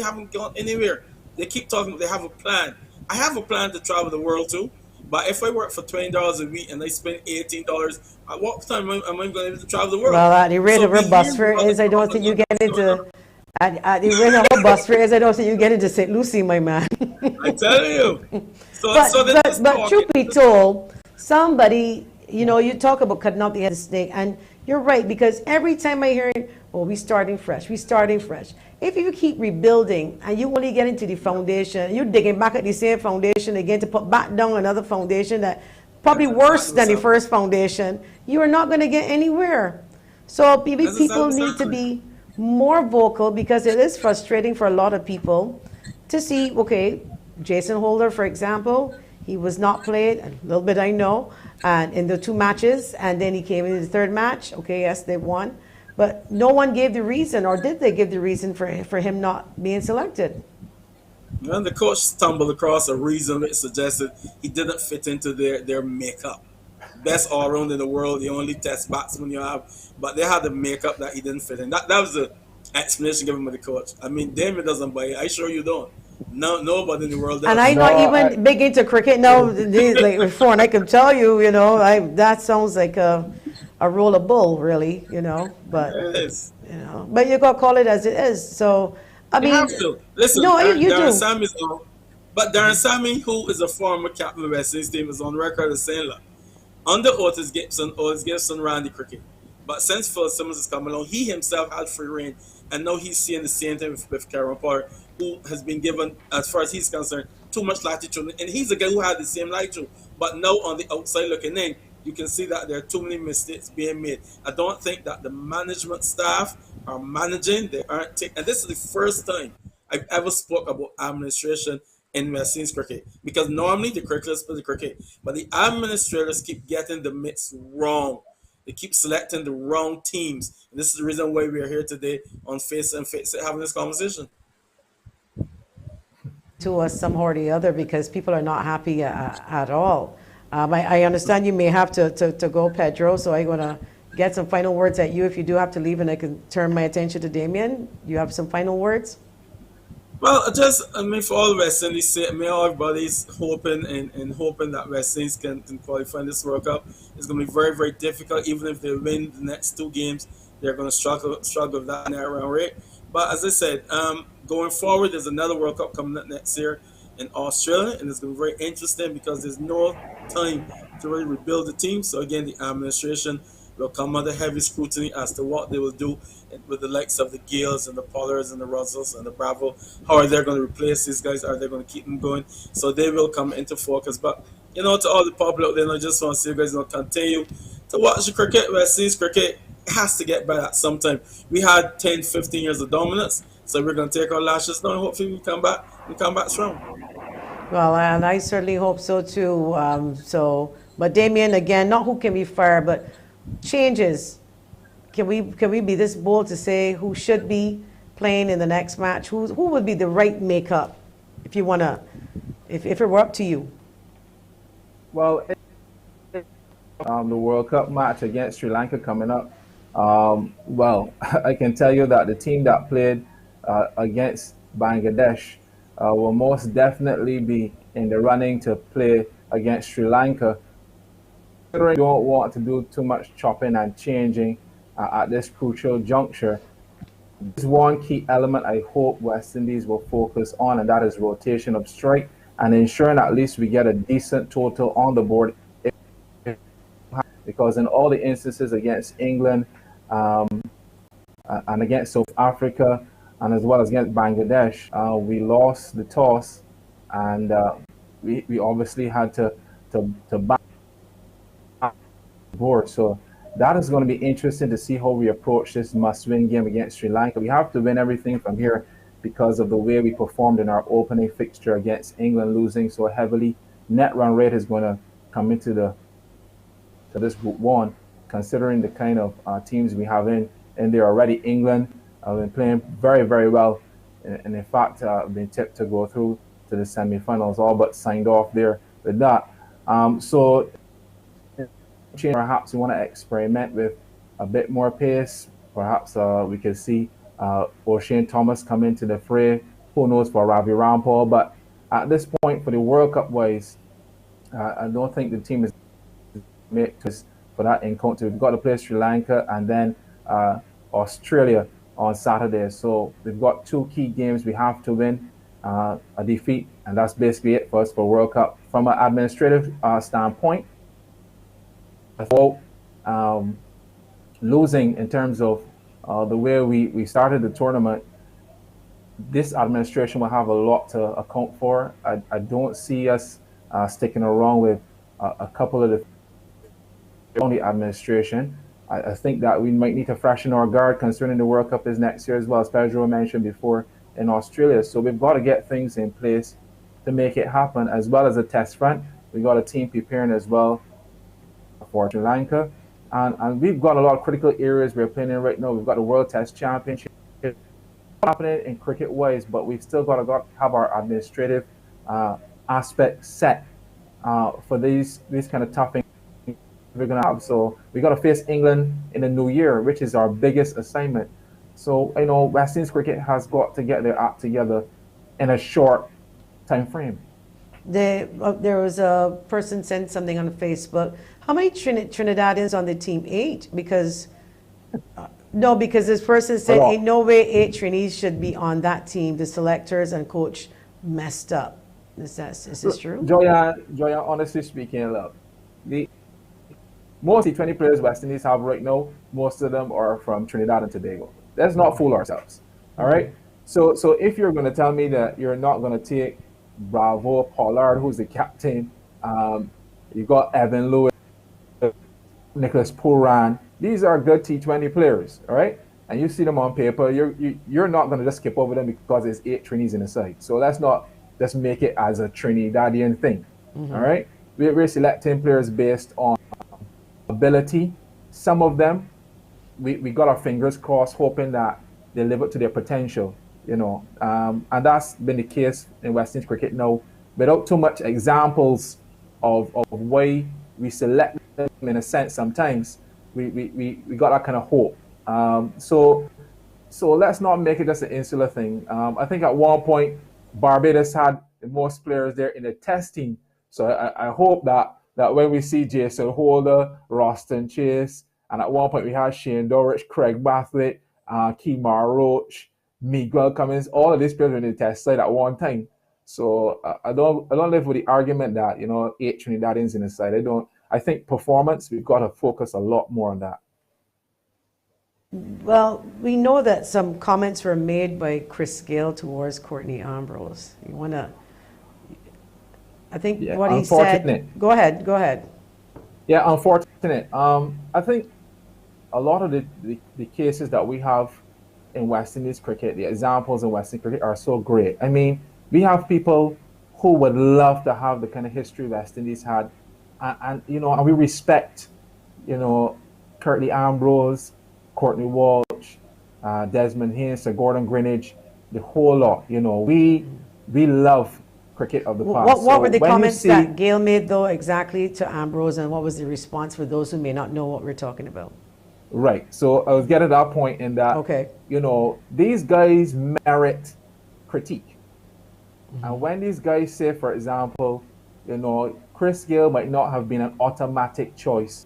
haven't gone anywhere. They keep talking. They have a plan. I have a plan to travel the world too. But if I work for $20 a week and I spend $18, at what time am I going to be able to travel the world? Well, at the rate of her bus fare is, I don't think you get into. At the rate of her bus fare is, I don't think you get into St. Lucie, my man. I tell you. But truth be told, somebody, you talk about cutting off the head of the snake, and you're right, because every time I hear it, we starting fresh. If you keep rebuilding and you only get into the foundation, you're digging back at the same foundation again to put back down another foundation that probably worse than the first foundation, you are not going to get anywhere. So people need to be more vocal, because it is frustrating for a lot of people to see, okay, Jason Holder, for example, he was not played, a little bit I know, and in the 2 matches, and then he came in the 3rd match. Okay, yes, they won. But no one gave the reason, or did they give the reason for him not being selected? And the coach stumbled across a reason that suggested he didn't fit into their makeup. Best all-round in the world, the only test batsman you have. But they had the makeup that he didn't fit in. That was the explanation given by the coach. I mean, Damien doesn't buy it. I sure you don't. No, nobody in the world does. And I'm not even big into cricket now, like before, and I can tell you, that sounds like a roll of bull, really, you know. But It is. you know, but you gotta call it as it is. So I You mean, have to. Listen, no, you Darren do. Sammy's on. But Darren Sammy, who is a former captain of the West Indies team, is on record as saying, look, under Otis Gibson ran the cricket. But since Phil Simmons has come along, he himself had free reign. And now he's seeing the same thing with Karen Potter, who has been given, as far as he's concerned, too much latitude. And he's a guy who had the same latitude. But now on the outside looking in, you can see that there are too many mistakes being made. I don't think that the management staff are managing. They aren't taking. And this is the first time I've ever spoke about administration in West Indies cricket, because normally the cricketers play the cricket, but the administrators keep getting the mix wrong. They keep selecting the wrong teams. And this is the reason why we are here today on Face and Face having this conversation. To us somehow or the other, because people are not happy at all. I understand you may have to go, Pedro, so I'm going to get some final words at you if you do have to leave, and I can turn my attention to Damien. You have some final words? Well, I mean, for all West Indies, I mean, everybody's hoping and hoping that West Indies can qualify in this World Cup. It's going to be very, very difficult. Even if they win the next two games, they're going to struggle with that net run rate. But as I said, going forward, there's another World Cup coming up next year in Australia, and it's going to be very interesting because there's no time to really rebuild the team. So again, the administration will come under heavy scrutiny as to what they will do with the likes of the Gales and the Pollards and the Russells and the Bravo. How are they going to replace these guys? Are they going to keep them going? So they will come into focus. But, you know, to all the public out there, I just want to see you guys continue to watch the cricket. West Indies cricket has to get better at some time. We had 10, 15 years of dominance, so we're going to take our lashes now and hopefully we come back strong. Well, and I certainly hope so too. But Damien, again, not who can be fired, but changes. Can we be this bold to say who should be playing in the next match? Who would be the right makeup if you wanna, if it were up to you? Well, the World Cup match against Sri Lanka coming up. Well, I can tell you that the team that played against Bangladesh will most definitely be in the running to play against Sri Lanka. Don't want to do too much chopping and changing at this crucial juncture. There's one key element I hope West Indies will focus on, and that is rotation of strike and ensuring at least we get a decent total on the board. Because in all the instances against England and against South Africa and as well as against Bangladesh, we lost the toss, and we obviously had to back board. So that is going to be interesting to see how we approach this must-win game against Sri Lanka. We have to win everything from here because of the way we performed in our opening fixture against England, losing so heavily. Net run rate is going to come into this Group 1, considering the kind of teams we have in there already. England have been playing very, very well, and in fact been tipped to go through to the semi-finals, all but signed off there with that. So perhaps we want to experiment with a bit more pace. Perhaps we could see O'Shane Thomas come into the fray. Who knows for Ravi Rampal? But at this point, for the World Cup wise, I don't think the team is made for that encounter. We've got to play Sri Lanka and then Australia on Saturday. So we've got two key games we have to win, a defeat, and that's basically it for us for World Cup. From an administrative standpoint, for losing in terms of the way we started the tournament, this administration will have a lot to account for. I don't see us sticking around with a couple of the only administration. I think that we might need to freshen our guard concerning the World Cup is next year, as well as Pedro mentioned before, in Australia. So we've got to get things in place to make it happen, as well as a test front. We got a team preparing as well for Sri Lanka, and we've got a lot of critical areas we're playing in right now. We've got the World Test Championship happening in cricket wise, but we've still got to have our administrative aspect set for these kind of tough things we're gonna have. So we got to face England in the new year, which is our biggest assignment. So West Indies cricket has got to get their act together in a short time frame. There was a person sent something on Facebook. How many Trinidadians on the team? 8? Because no, because this person said ain't no way 8 Trinis should be on that team. The selectors and coach messed up. Is this true? Joya, honestly speaking, look, most of the 20 players West Indies have right now, most of them are from Trinidad and Tobago. Let's not fool ourselves. All right. So if you're going to tell me that you're not going to take Bravo Pollard, who's the captain, you got Evan Lewis, Nicholas Puran. These are good T20 players, all right? And you see them on paper, you're not going to just skip over them because there's 8 Trinis in the side. So let's not just make it as a Trinidadian thing, all right? We're selecting players based on ability. Some of them, we got our fingers crossed, hoping that they live up to their potential, you know. And that's been the case in West Indies cricket now, without too much examples of why we select them in a sense. Sometimes we got that kind of hope. So let's not make it just an insular thing. I think at one point Barbados had the most players there in the test team. So I hope that when we see Jason Holder, Roston Chase, and at one point we had Shane Dorrich, Craig Bathwaite, Kemar Roach, Miguel Cummins, all of these players were in the test side at one time. So I don't live with the argument that, you know, 8 Trinidadians in the side. I think performance, we've got to focus a lot more on that. Well, we know that some comments were made by Chris Gayle towards Courtney Ambrose. You want to, I think what he said. Go ahead. Yeah, unfortunate. I think a lot of the cases that we have in West Indies cricket, the examples in West Indies cricket are so great. I mean, we have people who would love to have the kind of history West Indies had, and you know, and we respect, you know, Curtly Ambrose, Courtney Walsh, Desmond Haynes, Sir Gordon Greenidge, the whole lot. You know, we love cricket of the past. What were the comments that Gayle made, though, exactly to Ambrose, and what was the response for those who may not know what we're talking about? Right. So I was getting to that point in that, you know, these guys merit critique. And when these guys say, for example, you know, Chris Gayle might not have been an automatic choice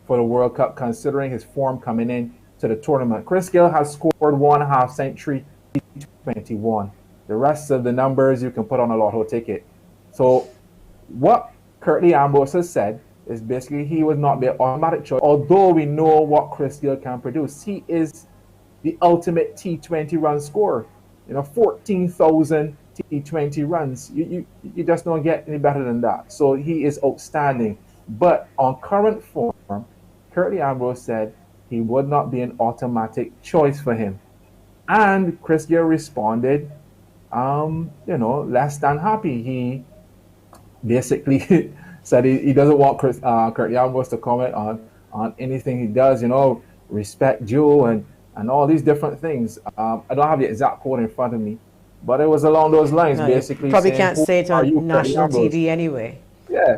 for the World Cup, considering his form coming in to the tournament. Chris Gayle has scored 1.5 century, 21. The rest of the numbers you can put on a lotto ticket. So what Curtly Ambrose has said is basically he would not be an automatic choice, although we know what Chris Gayle can produce. He is the ultimate T20 run scorer. You know, 14,000 T20 runs. You just don't get any better than that. So he is outstanding. But on current form, Curtly Ambrose said he would not be an automatic choice for him. And Chris Gayle responded, you know, less than happy. He basically said he doesn't want Curtly Ambrose to comment on anything he does, you know, respect Joe and all these different things. I don't have the exact quote in front of me, but it was along those lines, basically. Probably saying, can't say it on national TV anyway. Yeah.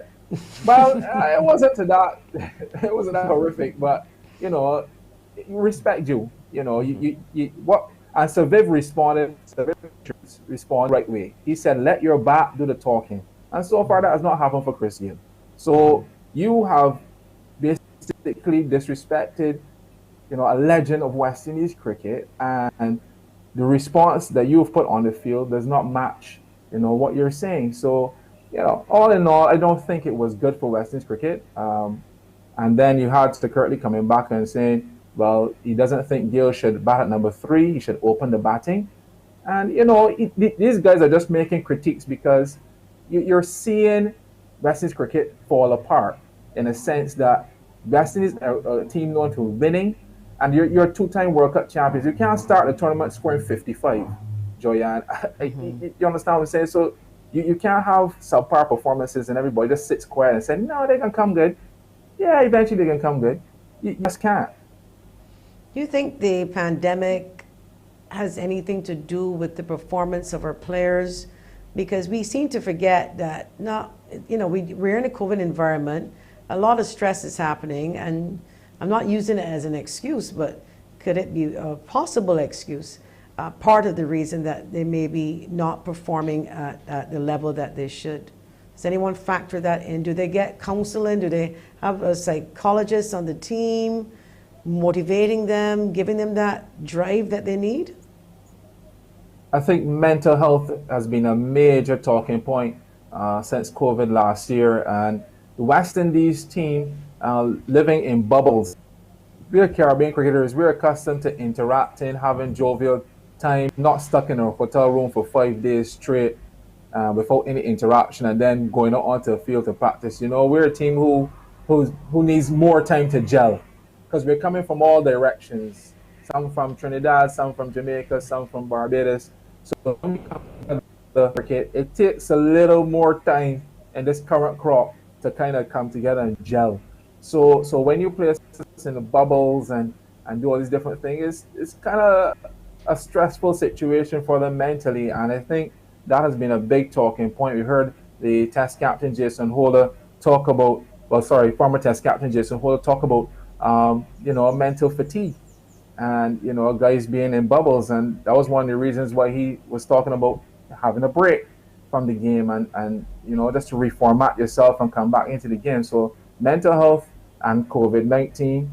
Well, it wasn't to that. It wasn't that horrific, but you know, respect you. You know, you what? And Saviv responded right way. He said, "Let your bat do the talking." And so far, that has not happened for Chris Gayle. So you have basically disrespected, you know, a legend of West Indies cricket, and the response that you've put on the field does not match, you know, what you're saying. So, you know, all in all, I don't think it was good for West Indies cricket. And then you had Sir Curtly coming back and saying, well, he doesn't think Gayle should bat at number 3. He should open the batting. And, you know, these guys are just making critiques because you're seeing West Indies cricket fall apart in a sense that West Indies are a team known for winning, and you're 2-time World Cup champions. You can't start the tournament scoring 55, Joyanne. You understand what I'm saying? So you can't have subpar performances and everybody just sits quiet and say, no, they can come good. Yeah, eventually they can come good. You just can't. Do you think the pandemic has anything to do with the performance of our players? Because we seem to forget that, we're in a COVID environment. A lot of stress is happening, and I'm not using it as an excuse, but could it be a possible excuse? Part of the reason that they may be not performing at the level that they should. Does anyone factor that in? Do they get counseling? Do they have a psychologist on the team motivating them, giving them that drive that they need? I think mental health has been a major talking point since COVID last year, and the West Indies team living in bubbles. We're Caribbean cricketers. We're accustomed to interacting, having jovial time, not stuck in a hotel room for 5 days straight without any interaction, and then going out onto the field to practice. We're a team who needs more time to gel because we're coming from all directions. Some from Trinidad, some from Jamaica, some from Barbados. So when we come to the cricket, it takes a little more time in this current crop to kind of come together and gel. So when you play in the bubbles and do all these different things, it's kind of a stressful situation for them mentally. And I think that has been a big talking point. We heard the Test captain Jason Holder former Test captain Jason Holder talk about mental fatigue and guys being in bubbles, and that was one of the reasons why he was talking about having a break from the game and just to reformat yourself and come back into the game. So mental health and COVID-19,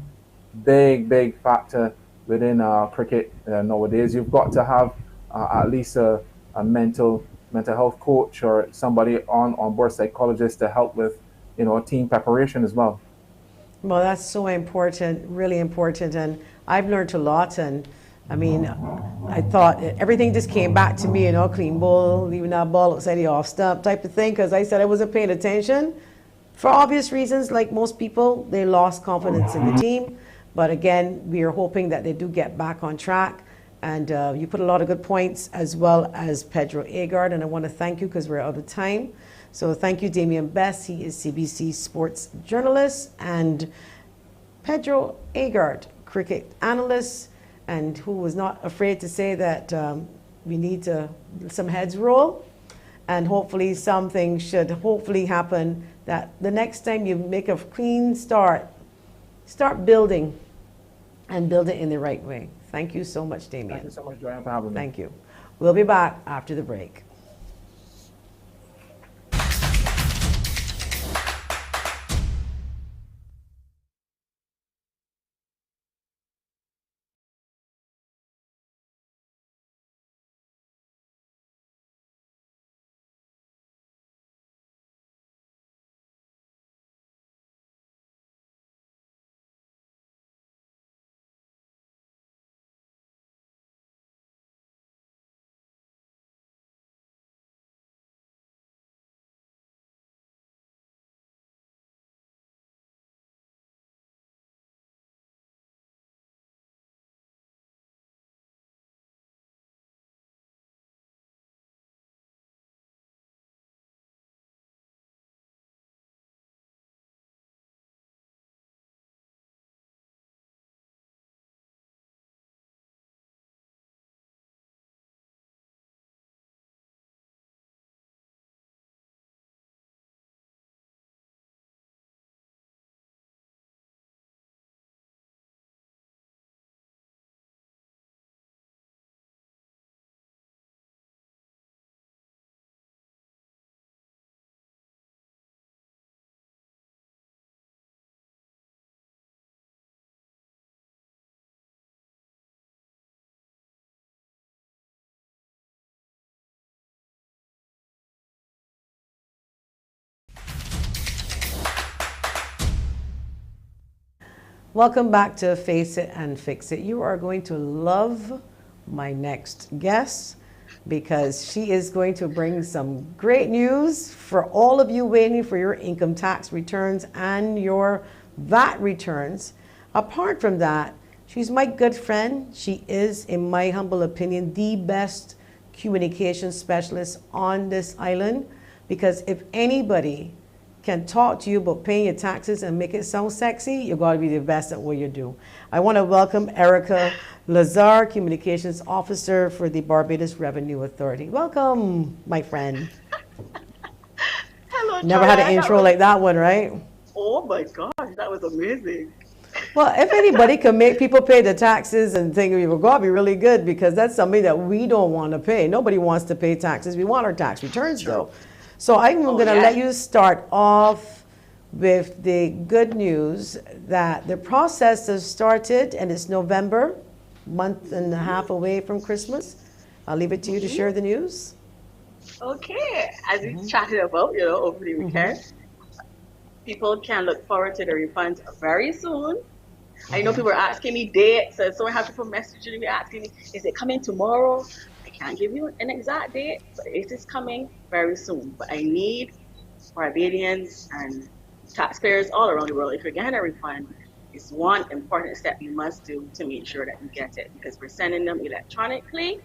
big factor within cricket nowadays. You've got to have at least a mental health coach or somebody on board psychologist to help with team preparation as well. Well, that's so important, really important, and I've learned a lot. And I mean, I thought everything just came back to me, clean ball, leaving that ball outside the off stump type of thing, because I said I wasn't paying attention. For obvious reasons, like most people, they lost confidence in the team. But again, we are hoping that they do get back on track. And you put a lot of good points, as well as Pedro AGARD, and I want to thank you because we're out of time. So thank you, Damien Best. He is CBC sports journalist, and Pedro AGARD, cricket analyst, and who was not afraid to say that we need to some heads roll, and hopefully something should hopefully happen that the next time you make a clean start building and build it in the right way. Thank you so much, Damien. Thank you so much, Joanne, for having me. Thank you. We'll be back after the break. Welcome back to Face It and Fix It. You are going to love my next guest because she is going to bring some great news for all of you waiting for your income tax returns and your VAT returns. Apart from that, she's my good friend. She is, in my humble opinion, the best communication specialist on this island, because if anybody can talk to you about paying your taxes and make it sound sexy, you've got to be the best at what you do. I want to welcome Erica LAZARE, Communications Officer for the Barbados Revenue Authority. Welcome, my friend. Hello, Never had an intro like that one, right? Oh my gosh, that was amazing. Well, if anybody can make people pay the taxes and think we've got to be really good, because that's something that we don't want to pay. Nobody wants to pay taxes. We want our tax returns, though. So I'm Oh, going to yeah. let you start off with the good news that the process has started, and it's November, month and a half away from Christmas. I'll leave it to you to share the news. Okay, as we chatted about, over the weekend, people can look forward to the refunds very soon. I know people are asking me dates, so I have people messaging me asking me, is it coming tomorrow? I can't give you an exact date, but it is coming very soon. But I need Barbadians and taxpayers all around the world, if you're getting a refund, it's one important step you must do to make sure that you get it, because we're sending them electronically.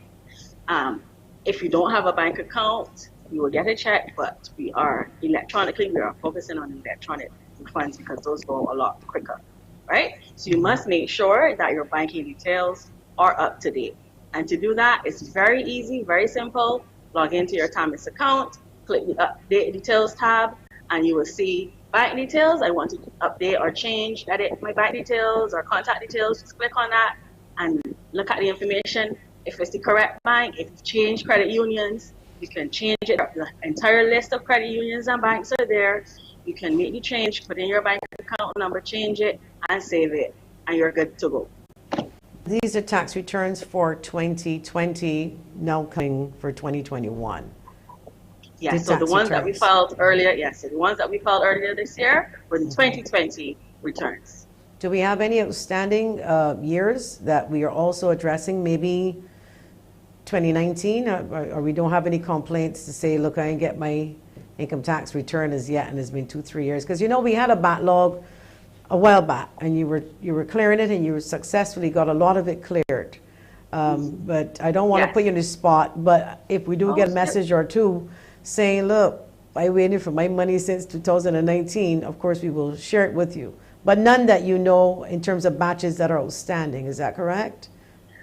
If you don't have a bank account, you will get a check, but we are focusing on electronic refunds because those go a lot quicker, right? So you must make sure that your banking details are up to date. And to do that, it's very easy, very simple. Log into your Thomas account, click the Update Details tab, and you will see bank details. I want to update or change, edit my bank details or contact details. Just click on that and look at the information. If it's the correct bank, if you've changed credit unions, you can change it. The entire list of credit unions and banks are there. You can make the change, put in your bank account number, change it, and save it, and you're good to go. These are tax returns for 2020, now coming for 2021. Yeah, so the ones that we filed earlier, so the ones that we filed earlier this year were the 2020 returns. Do we have any outstanding years that we are also addressing, maybe 2019, or we don't have any complaints to say, look, I didn't get my income tax return as yet, and it's been 2-3 years? Because we had a backlog a while back, and you were clearing it, and you successfully got a lot of it cleared. But I don't want to put you in the spot, but if we do get a message or two saying, look, I waited for my money since 2019, of course we will share it with you. But none that you know in terms of batches that are outstanding, is that correct?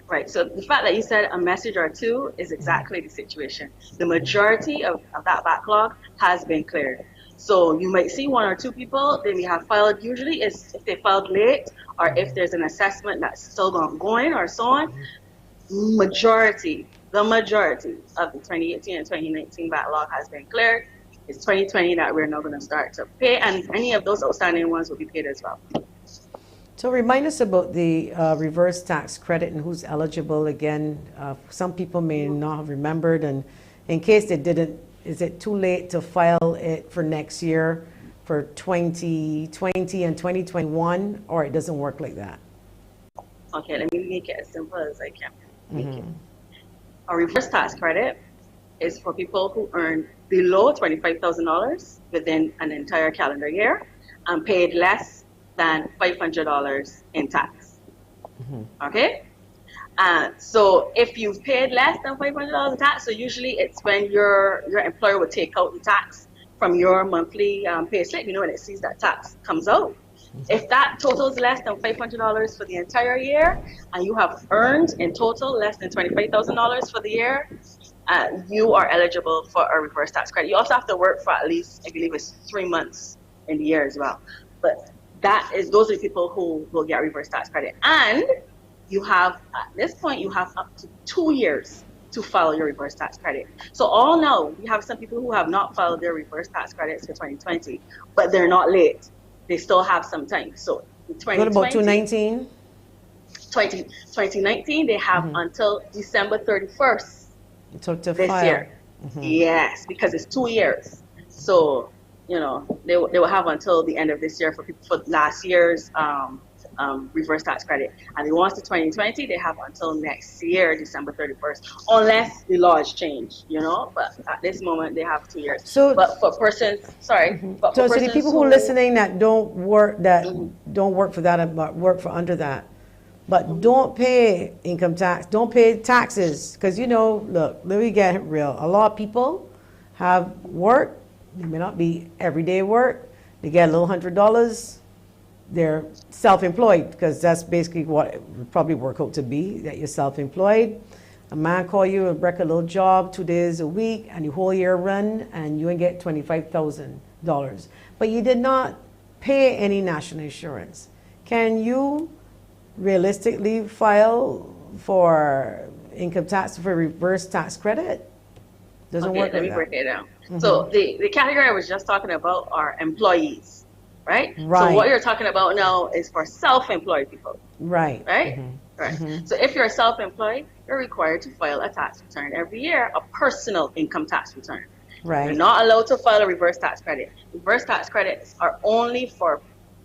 Right, so the fact that you said a message or two is exactly the situation. The majority of that backlog has been cleared. So you might see 1 or 2 people, they may have filed, usually if they filed late, or if there's an assessment that's still going or so on. The majority of the 2018 and 2019 backlog has been cleared. It's 2020 that we're now going to start to pay, and any of those outstanding ones will be paid as well. So remind us about the reverse tax credit and who's eligible again. Some people may not have remembered, and in case they didn't, is it too late to file it for next year, for 2020 and 2021, or it doesn't work like that? Okay, let me make it as simple as I can make it. A reverse tax credit is for people who earn below $25,000 within an entire calendar year and paid less than $500 in tax. Okay? So if you've paid less than $500 in tax, so usually it's when your employer would take out the tax from your monthly pay slip, when it sees that tax comes out. If that totals less than $500 for the entire year, and you have earned in total less than $25,000 for the year, you are eligible for a reverse tax credit. You also have to work for at least, I believe it's 3 months in the year as well. But those are the people who will get reverse tax credit. And you have, at this point, you have up to 2 years to file your reverse tax credit. So all now, we have some people who have not filed their reverse tax credits for 2020, but they're not late. They still have some time. So in 2020, What about 2019? 2019, they have until December 31st this year. Yes, because it's 2 years. So, they will have until the end of this year for last year's reverse tax credit. And the ones to 2020, they have until next year, December 31st, unless the laws change, But at this moment, they have 2 years. So, but for persons, but so the people who are listening that don't work for that, but work for under that, but don't pay income tax, don't pay taxes, because look, let me get real. A lot of people have work. It may not be everyday work. They get a little $100. They're self-employed, because that's basically what it would probably work out to be, that you're self-employed. A man call you and break a little job 2 days a week, and your whole year run, and you ain't get $25,000. But you did not pay any national insurance. Can you realistically file for income tax for reverse tax credit? Doesn't Okay, work let like me break that. it down. So the category I was just talking about are employees, right? So what Right. you're talking about now is for self-employed people, Right. right? Right. So if you're self-employed, you're required to file a tax return every year, a personal income tax return. You're Right. not allowed to file a reverse tax credit. Reverse tax credits are only for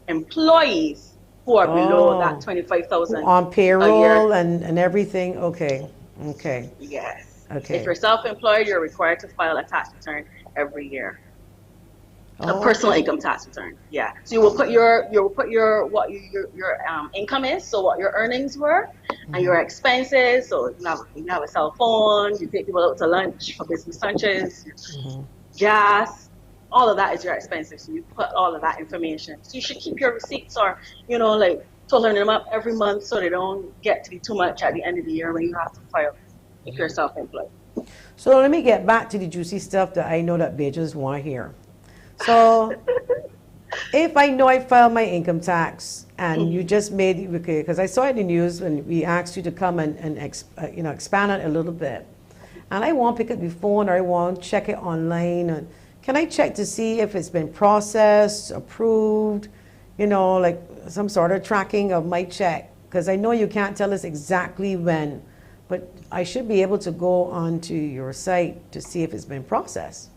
employees who are below that Oh, 25,000 on a payroll year. and everything. Okay. Okay. Yes. If Okay. you're self-employed, you're required to file a tax return every year. A Oh, personal okay. income tax return. Yeah. So you will put your what your income is, so what your earnings were, and your expenses. So you have a cell phone. You take people out to lunch for business lunches. Gas. All of that is your expenses. So you put all of that information. So you should keep your receipts, or like totaling them up every month, so they don't get to be too much at the end of the year when you have to file if you're self-employed. So let me get back to the juicy stuff that I know that bitches want to hear. So if I know I filed my income tax and you just made, okay, because I saw it in the news when we asked you to come and expand it a little bit. And I want to pick up the phone, or I want to check it online. And can I check to see if it's been processed, approved, like some sort of tracking of my check? Because I know you can't tell us exactly when, but I should be able to go onto your site to see if it's been processed.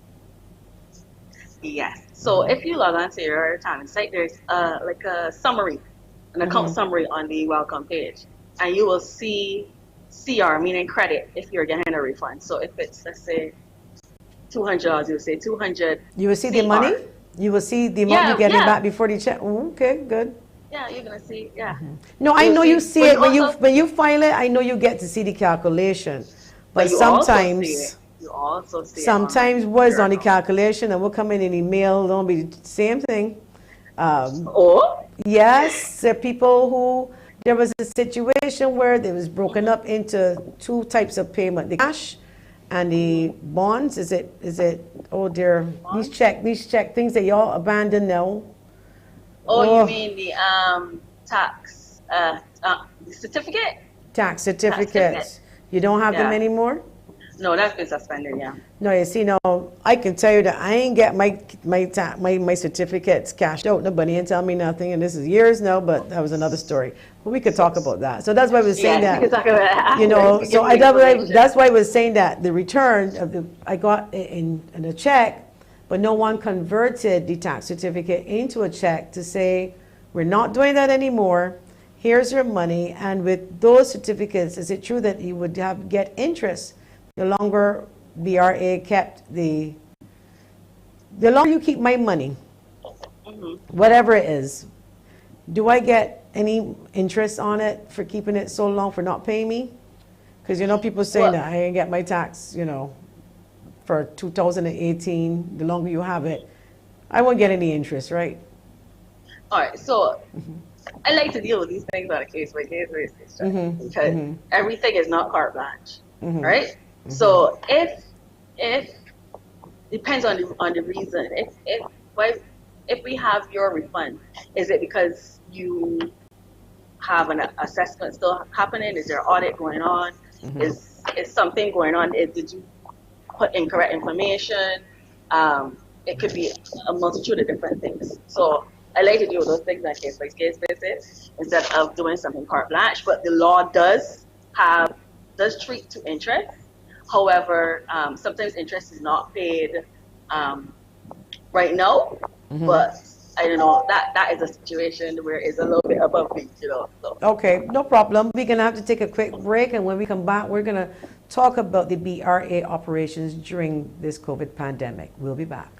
Yes. So if you log on to your retirement site, there's like a summary, an account summary on the welcome page, and you will see CR, meaning credit, if you're getting a refund. So if it's, let's say, $200, you'll say 200 You will see the CR. money? You will see the amount you're Yeah, getting yeah, back before the check? Oh, okay, good. yeah. You're gonna see, yeah. No, I You'll know you see, see but it you also, when you file it. I know you get to see the calculation, but but you also see it. sometimes You also see it sometimes online in was your on the account. calculation and will come in an email. Don't be the same thing. Or Yes, there are people who there was a situation where it was broken up into two types of payment: the cash and the bonds. Is it? Oh dear, bonds. these check things that y'all abandoned now. Oh, you Oh, mean the tax the certificate? tax Tax certificate? certificates. You don't have them Yeah. anymore? No, that's been suspended. Yeah. No, you see, no, I can tell you that I ain't get my certificates cashed out. Nobody ain't tell me nothing, and this is years now, but that was another story. But we could talk about that. So that's why I was saying Yes, we can that, talk about it after. You so give me the information. that's why I was saying that the return of I got in a check, but no one converted the tax certificate into a check to say, we're not doing that anymore. Here's your money. And with those certificates, is it true that you would get interest the longer B.R.A. kept the longer you keep my money, whatever it is, do I get any interest on it for keeping it so long, for not paying me? Because people saying Well, that I ain't get my tax, for 2018, the longer you have it, I won't get any interest, right? all right. So I like to deal with these things on a case by case basis, right? Because everything is not carte blanche, right? So if depends on the reason. If we have your refund, is it because you have an assessment still happening? Is there audit going on? Is something going on? Did you put incorrect information? It could be a multitude of different things. So I like to deal with those things on case by case basis instead of doing something carte blanche. But the law does treat to interest. However, sometimes interest is not paid right now, but I don't know, that is a situation where it's a little bit above me, So. Okay, no problem. We're going to have to take a quick break, and when we come back, we're going to talk about the B.R.A. operations during this COVID pandemic. We'll be back.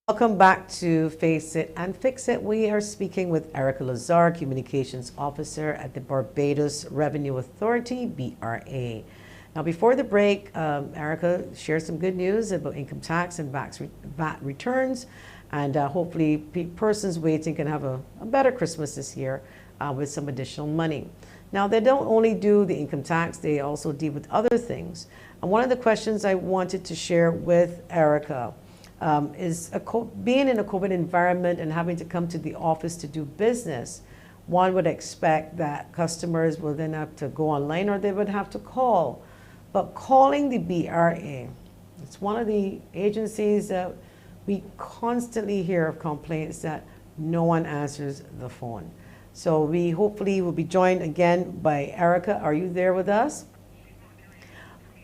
Welcome back to Face It and Fix It. We are speaking with Erica LAZARE, Communications Officer at the Barbados Revenue Authority, B.R.A. Now, before the break, Erica shared some good news about income tax and VAT returns, and hopefully persons waiting can have a better Christmas this year with some additional money. Now, they don't only do the income tax, they also deal with other things. And one of the questions I wanted to share with Erica is being in a COVID environment and having to come to the office to do business. One would expect that customers will then have to go online or they would have to call. But calling the B.R.A, it's one of the agencies that we constantly hear of complaints that no one answers the phone. So we hopefully will be joined again by Erica. Are you there with us?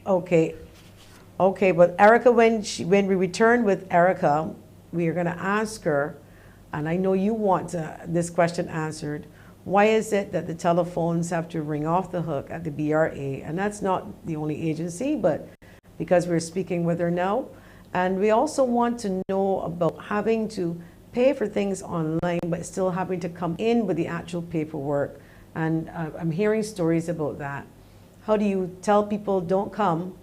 Okay. Okay, but Erica, when we return with Erica, we are going to ask her, and I know you want this question answered, why is it that the telephones have to ring off the hook at the B.R.A? And that's not the only agency, but because we're speaking with her now. And we also want to know about having to pay for things online, but still having to come in with the actual paperwork. And I'm hearing stories about that. How do you tell people don't come,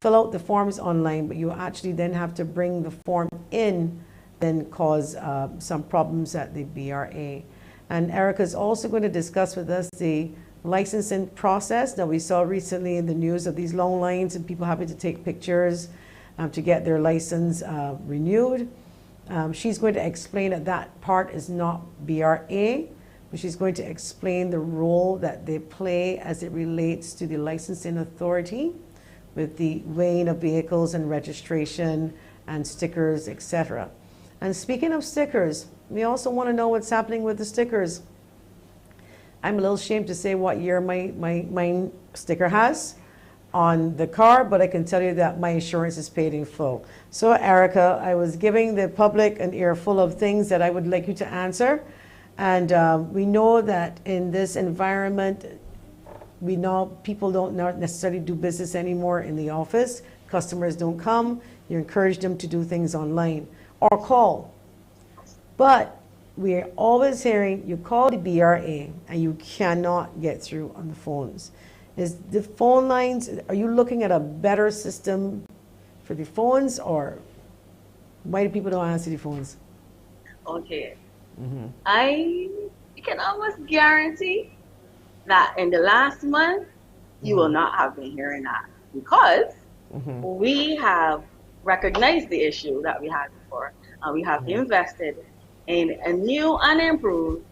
fill out the forms online, but you actually then have to bring the form in, then cause some problems at the B.R.A. And Erica is also going to discuss with us the licensing process. Now, we saw recently in the news of these long lines and people having to take pictures to get their license renewed. She's going to explain that that part is not B.R.A, but she's going to explain the role that they play as it relates to the licensing authority with the weighing of vehicles and registration and stickers, etc. And speaking of stickers, we also want to know what's happening with the stickers. I'm a little ashamed to say what year my sticker has on the car, but I can tell you that my insurance is paid in full. So Erica, I was giving the public an earful of things that I would like you to answer. And we know that in this environment, we know people don't necessarily do business anymore in the office. Customers don't come. You encourage them to do things online or call. But we're always hearing you call the B.R.A and you cannot get through on the phones. Is the phone lines, are you looking at a better system for the phones, or why do people don't answer the phones? Okay. I can almost guarantee that in the last month, you will not have been hearing that, because we have recognized the issue that we had before. We have invested in a new and improved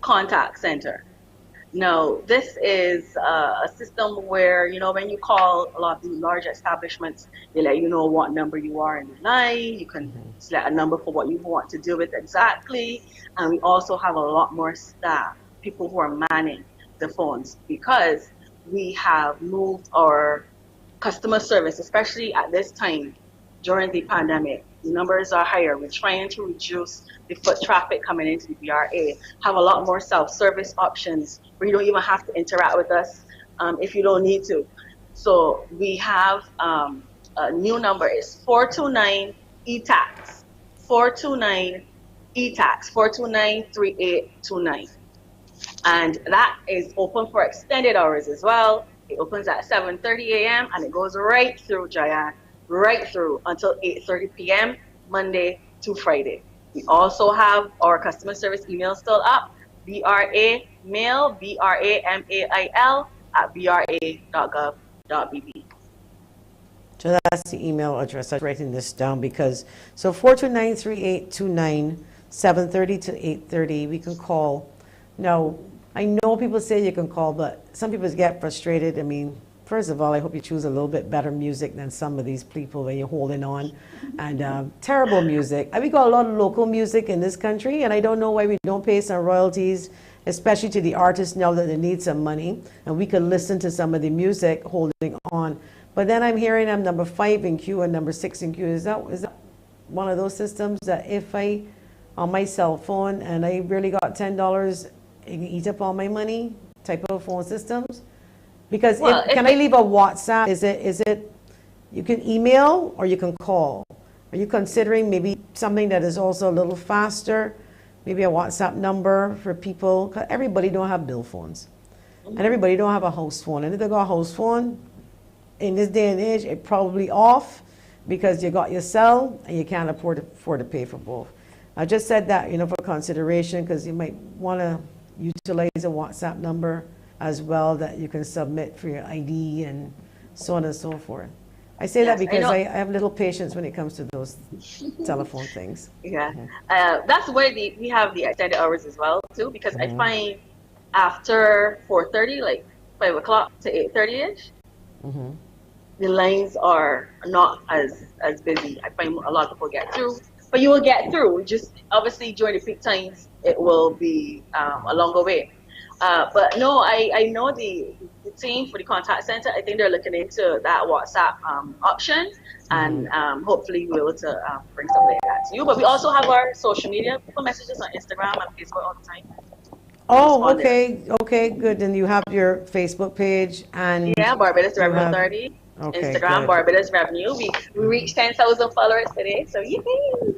contact center. Now, this is a system where, you know, when you call a lot of these large establishments, they let you know what number you are in the line. You can select a number for what you want to do with exactly. And we also have a lot more staff, people who are manning the phones, because we have moved our customer service, especially at this time during the pandemic. The numbers are higher. We're trying to reduce the foot traffic coming into the B.R.A, have a lot more self-service options where you don't even have to interact with us if you don't need to. So we have a new number, is 429 E-TAX, 429 E-TAX, 429-3829. And that is open for extended hours as well. It opens at 7:30 a.m. and it goes right through Giant, right through until 8:30 p.m. Monday to Friday. We also have our customer service email still up, BRA mail, BRAMAIL at bra.gov.bb. So that's the email address. I'm writing this down because, so 429-3829, 7:30 to 8:30, we can call. Now, I know people say you can call, but some people get frustrated. I mean, first of all, I hope you choose a little bit better music than some of these people when you're holding on. And terrible music. We got a lot of local music in this country, and I don't know why we don't pay some royalties, especially to the artists now that they need some money. And we could listen to some of the music holding on. But then I'm hearing I'm number 5 in queue and number 6 in queue. Is that one of those systems that if I, on my cell phone, and I really got $10, it can eat up all my money type of phone systems? Because can I leave a WhatsApp? Is it you can email or you can call? Are you considering maybe something that is also a little faster? Maybe a WhatsApp number for people? 'Cause everybody don't have bill phones. And everybody don't have a house phone. And if they got a house phone, in this day and age, it probably off because you got your cell and you can't afford to pay for both. I just said that, for consideration, because you might want to utilize a WhatsApp number as well that you can submit for your ID and so on and so forth. I say that because I have little patience when it comes to those telephone things. Yeah, that's where we have the extended hours as well too, because I find after 4:30, like 5 o'clock to 8:30ish, the lines are not as busy. I find a lot of people get through, but you will get through. Just obviously during the peak times, it will be a longer wait. But no, I know the team for the contact center. I think they're looking into that WhatsApp option, and hopefully we'll be able to bring something like that to you. But we also have our social media. People message us on Instagram and Facebook all the time. Oh, okay, good. Then you have your Facebook page and Barbados Revenue Authority. Okay, Instagram, good. Barbados Revenue. We reached 10,000 followers today, so yippee!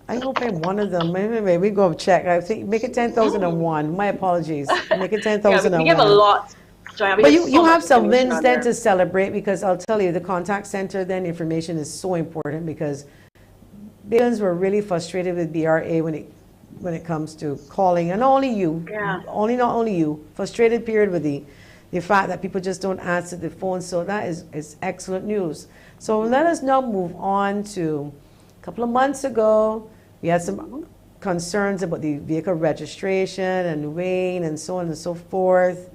I hope I'm one of them. Maybe we go check. I think make it 10,001. My apologies. Make it 10,001. We give a lot. But you have some wins then to celebrate, because I'll tell you, the contact center then information is so important, because Balians were really frustrated with B.R.A. when it comes to calling, and not only you, not only you, frustrated period with the fact that people just don't answer the phone. So that is excellent news. So let us now move on to a couple of months ago. We had some concerns about the vehicle registration and weighing and so on and so forth.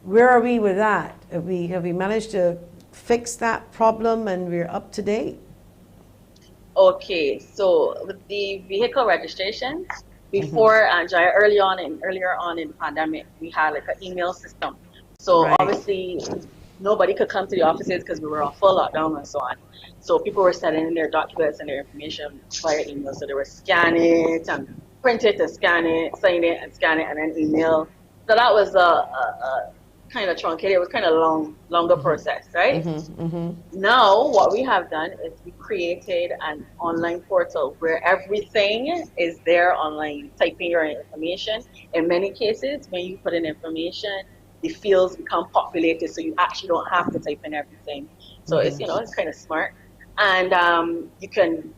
Where are we with that? Have we managed to fix that problem and we're up to date? Okay, so with the vehicle registration, before earlier on in the pandemic, we had like an email system. So obviously nobody could come to the offices because we were on full lockdown and so on. So people were sending in their documents and their information via email. So they were scan it and print it and scan it, sign it and scan it, and then email. So that was a kind of truncated. It was kind of longer process, right? Now what we have done is we created an online portal where everything is there online. You type in your information. In many cases, when you put in information, the fields become populated, so you actually don't have to type in everything. So it's it's kind of smart. And you can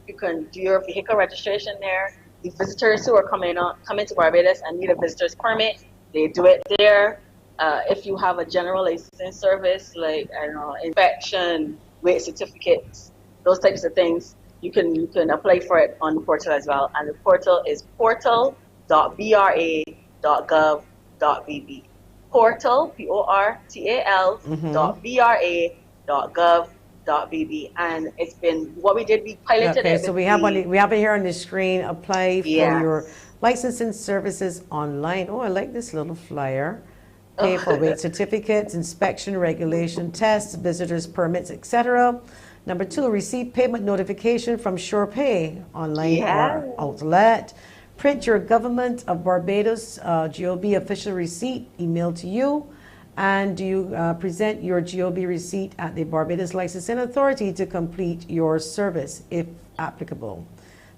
do your vehicle registration there. The visitors who are coming to Barbados and need a visitor's permit, they do it there. If you have a general licensing service, like inspection, weight certificates, those types of things, you can apply for it on the portal as well. And the portal is portal.bra.gov.bb. Portal, portal.bra.gov.bb. And it's been what we did. We piloted it. So we have it here on the screen. Apply for your licensing services online. Oh, I like this little flyer. Pay for weight certificates, inspection, regulation, tests, visitors permits, etc. Number 2, receive payment notification from SurePay online or outlet. Print your Government of Barbados GOB official receipt emailed to you, and you present your GOB receipt at the Barbados Licensing Authority to complete your service if applicable.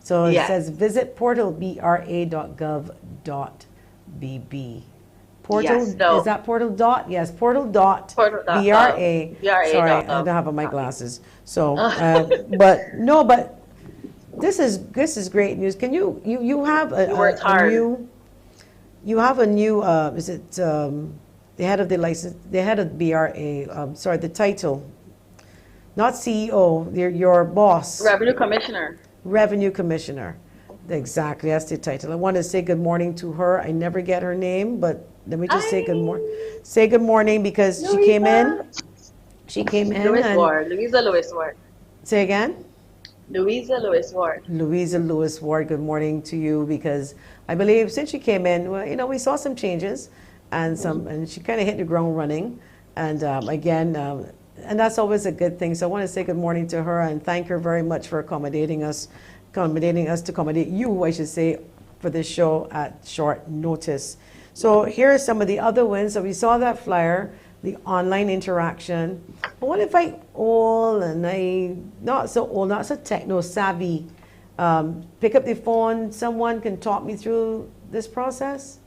So it says visit portal bra.gov.bb. Portal, is that portal dot? Yes, portal dot BRA. Sorry, I don't have on my glasses. So, but this is great news. Can you have a new is it the head of the license, the head of BRA? Sorry, the title, not CEO. Your boss. Revenue Commissioner. Revenue Commissioner. Exactly, that's the title. I want to say good morning to her. I never get her name, but let me just say good morning. Say good morning because she came in. Louisa Lewis Ward. Say again? Louisa Lewis Ward. Louisa Lewis Ward, good morning to you, because I believe since she came in, we saw some changes and she kind of hit the ground running. And and that's always a good thing. So I want to say good morning to her and thank her very much for accommodating us to accommodate you, I should say, for this show at short notice. So here are some of the other wins. So we saw that flyer, the online interaction. But what if I old and I not so old, not so techno savvy? Pick up the phone, someone can talk me through this process?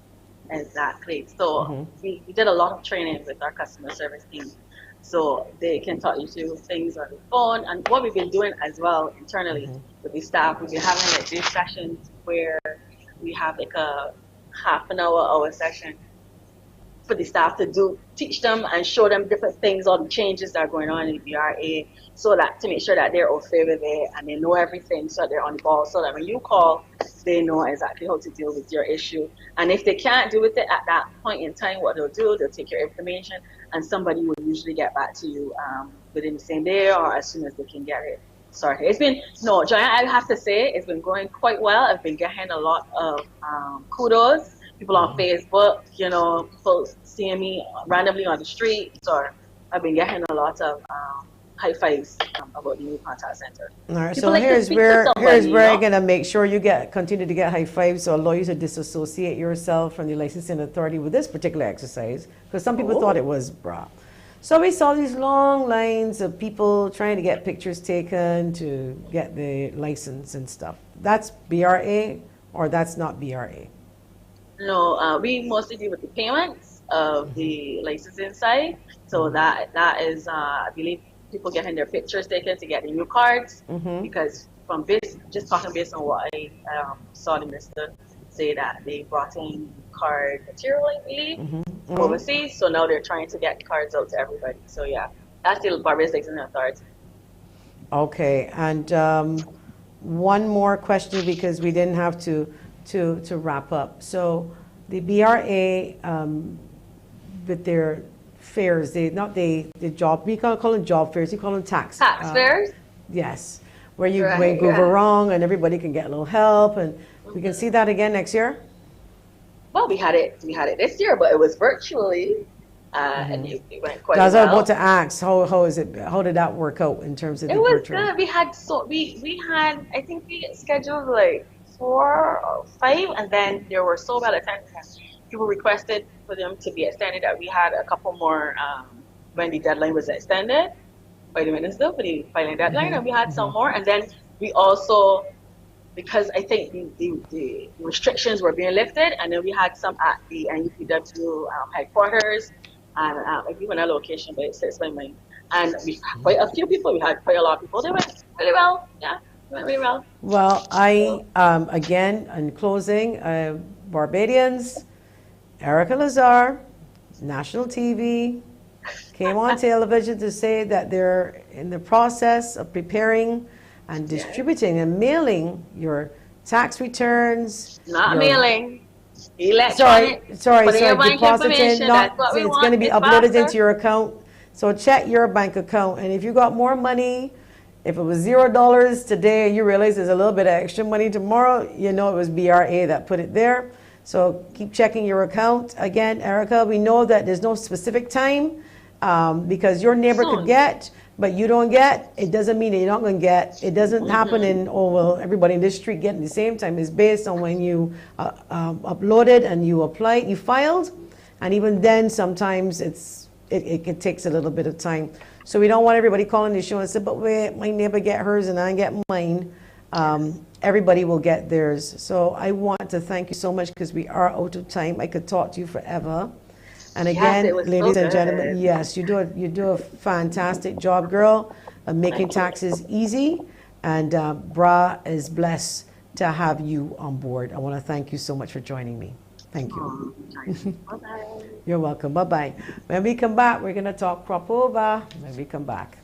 Exactly. So we did a lot of training with our customer service team. So they can talk you through things on the phone. And what we've been doing as well internally with the staff, we've been having like these sessions where we have like a half an hour session for the staff to teach them and show them different things, all the changes that are going on in the B.R.A, so that to make sure that they're au fait with it and they know everything, so that they're on the ball, so that when you call, they know exactly how to deal with your issue. And if they can't deal with it at that point in time, what they'll do, they'll take your information and somebody will usually get back to you within the same day or as soon as they can get it sorted. It's been, no, Joanna, I have to say, it's been going quite well. I've been getting a lot of kudos. People on Facebook, you know, people seeing me randomly on the street, or I've been getting a lot of high fives about the new contact center. All right, People so like to here's speak to where somebody, I'm gonna make sure you continue to get high fives, so allow you to disassociate yourself from the licensing authority with this particular exercise, because some people thought it was BR.A. So we saw these long lines of people trying to get pictures taken to get the license and stuff. That's B.R.A. or that's not B.R.A.? No, we mostly deal with the payments of the licensing side. So that is, I believe, people getting their pictures taken to get the new cards. Because from just talking based on what I saw the minister say, that they brought in card material, I believe, overseas. So now they're trying to get the cards out to everybody. So yeah, that's the Barbados Licensing Authority. Okay, and one more question, because we didn't have to wrap up. So the B.R.A. With their fairs, the job, we call them job fairs, you call them tax fairs? Yes, where you go wrong and everybody can get a little help, and we can see that again next year. Well, we had it this year, but it was virtually, and it went quite well. I was about to ask, how is it? How did that work out in terms of the virtual? It was good. We had I think we scheduled like 4 or 5, and then there were so bad attendance. People requested for them to be extended, that we had a couple more when the deadline was extended by the minister for the filing deadline, and we had some more. And then we also, because I think the restrictions were being lifted, and then we had some at the NUPW headquarters, and I give another location, but it slips my mind. And we had quite a few people. We had quite a lot of people. They went really well. Yeah, went really well. Well, I again, in closing, Barbadians, Erica LAZARE, national TV, came on television to say that they're in the process of preparing and distributing and mailing your tax returns. Not mailing. Electronic. Sorry, depositing. Not, it's going to be uploaded into your account. So check your bank account, and if you got more money, if it was $0 today and you realize there's a little bit of extra money tomorrow, you know it was B.R.A. that put it there. So keep checking your account. Again, Erica, we know that there's no specific time because your neighbor could get, but you don't get. It doesn't mean that you're not going to get. It doesn't happen in, everybody in this street getting the same time. It's based on when you uploaded and you applied, you filed. And even then, sometimes it takes a little bit of time. So we don't want everybody calling the show and say, but wait, my neighbor get hers and I get mine. Everybody will get theirs. So I want to thank you so much, because we are out of time. I could talk to you forever. And again, ladies and gentlemen, yes, you do a fantastic job, girl, of making taxes easy. And BR.A. is blessed to have you on board. I want to thank you so much for joining me. Thank you. Bye-bye. You're welcome. Bye-bye. When we come back, we're going to talk crop over. When we come back.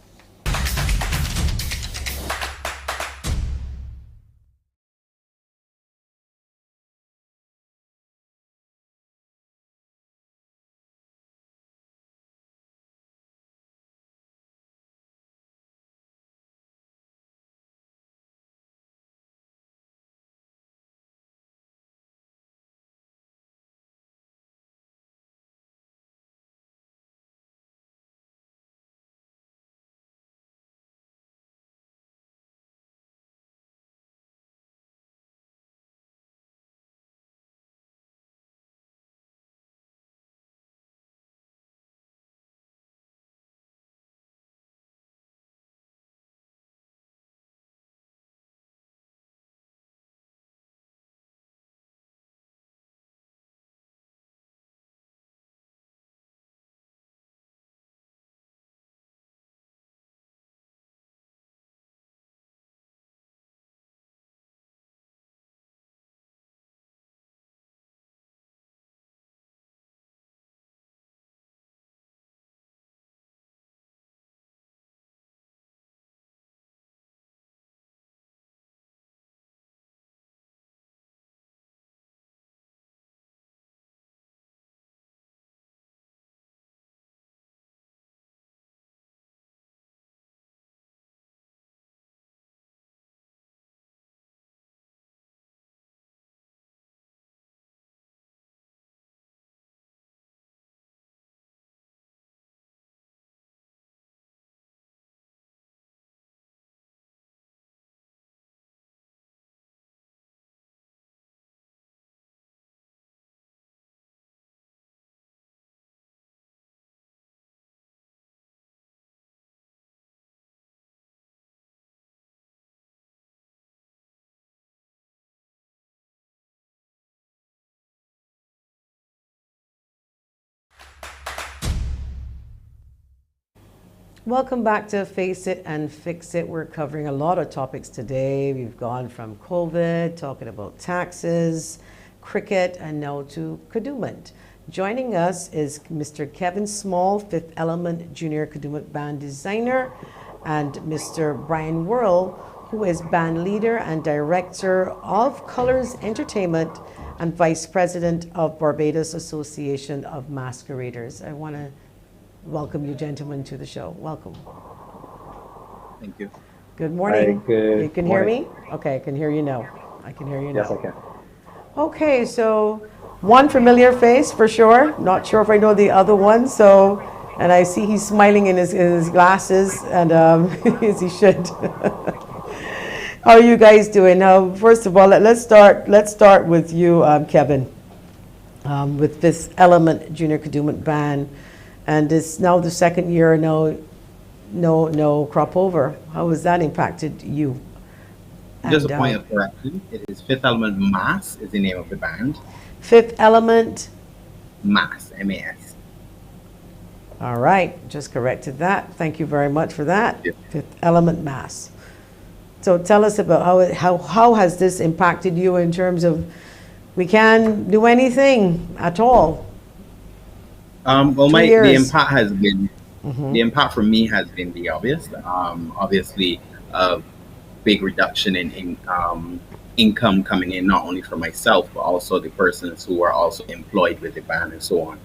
Welcome back to Face It and Fix It. We're covering a lot of topics today. We've gone from COVID, talking about taxes, cricket, and now to Kadooment. Joining us is Mr. Kevin Small, Fifth Element Junior Kadooment Band Designer, and Mr. BRYAN WORRELL, who is Band Leader and Director of Colorz Entertainment and Vice President of Barbados Association of Masqueraders. I want to welcome you gentlemen to the show. Welcome. Thank you. Good morning. Hi, good You can morning. hear me? Okay, I can hear you now. I can hear you now. Yes, I can. Okay, so one familiar face for sure. Not sure if I know the other one. So, and I see he's smiling in his glasses, and as he should. How are you guys doing? Now, first of all, let's start with you, Kevin, with this Element Junior Kadooment Band. And it's now the second year, no crop over. How has that impacted you? Just And, a point of correction. It is Fifth Element Mass is the name of the band. Fifth Element. Mass, M-A-S. All right, just corrected that. Thank you very much for that. Yeah. Fifth Element Mass. So tell us about how has this impacted you in terms of we can't do anything at all. Well, 2 the years. impact has been, the impact for me has been the obvious. Obviously, a big reduction in income coming in, not only for myself, but also the persons who are also employed with the band and so on,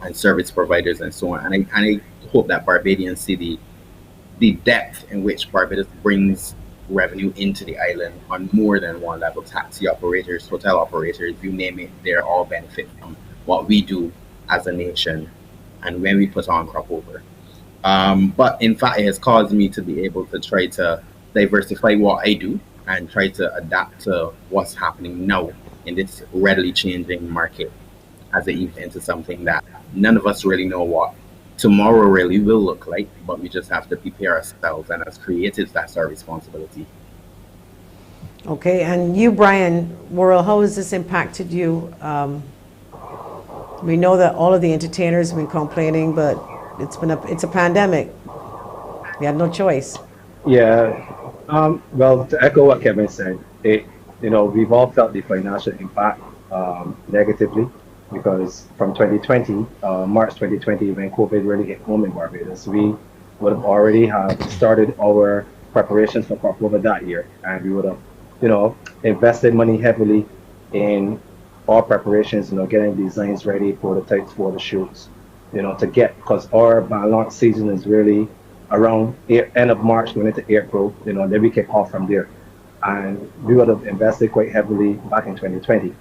and service providers and so on. And I hope that Barbadians see the depth in which Barbados brings revenue into the island on more than one level. Taxi operators, hotel operators, you name it, they're all benefit from what we do as a nation and when we put on crop over. But in fact, it has caused me to be able to try to diversify what I do and try to adapt to what's happening now in this readily changing market as it evolves into something that none of us really know what tomorrow really will look like, but we just have to prepare ourselves, and as creatives, that's our responsibility. Okay, and you, BRYAN WORRELL, how has this impacted you? We know that all of the entertainers have been complaining, but it's a pandemic. We had no choice. Yeah. Well, to echo what Kevin said, we've all felt the financial impact negatively, because from 2020, March 2020, when COVID really hit home in Barbados, we would have already started our preparations for crop over that year, and we would have, invested money heavily in our preparations, getting designs ready, prototypes for the shoots, because our launch season is really around end of March going into April, then we kick off from there. And we would have invested quite heavily back in 2020.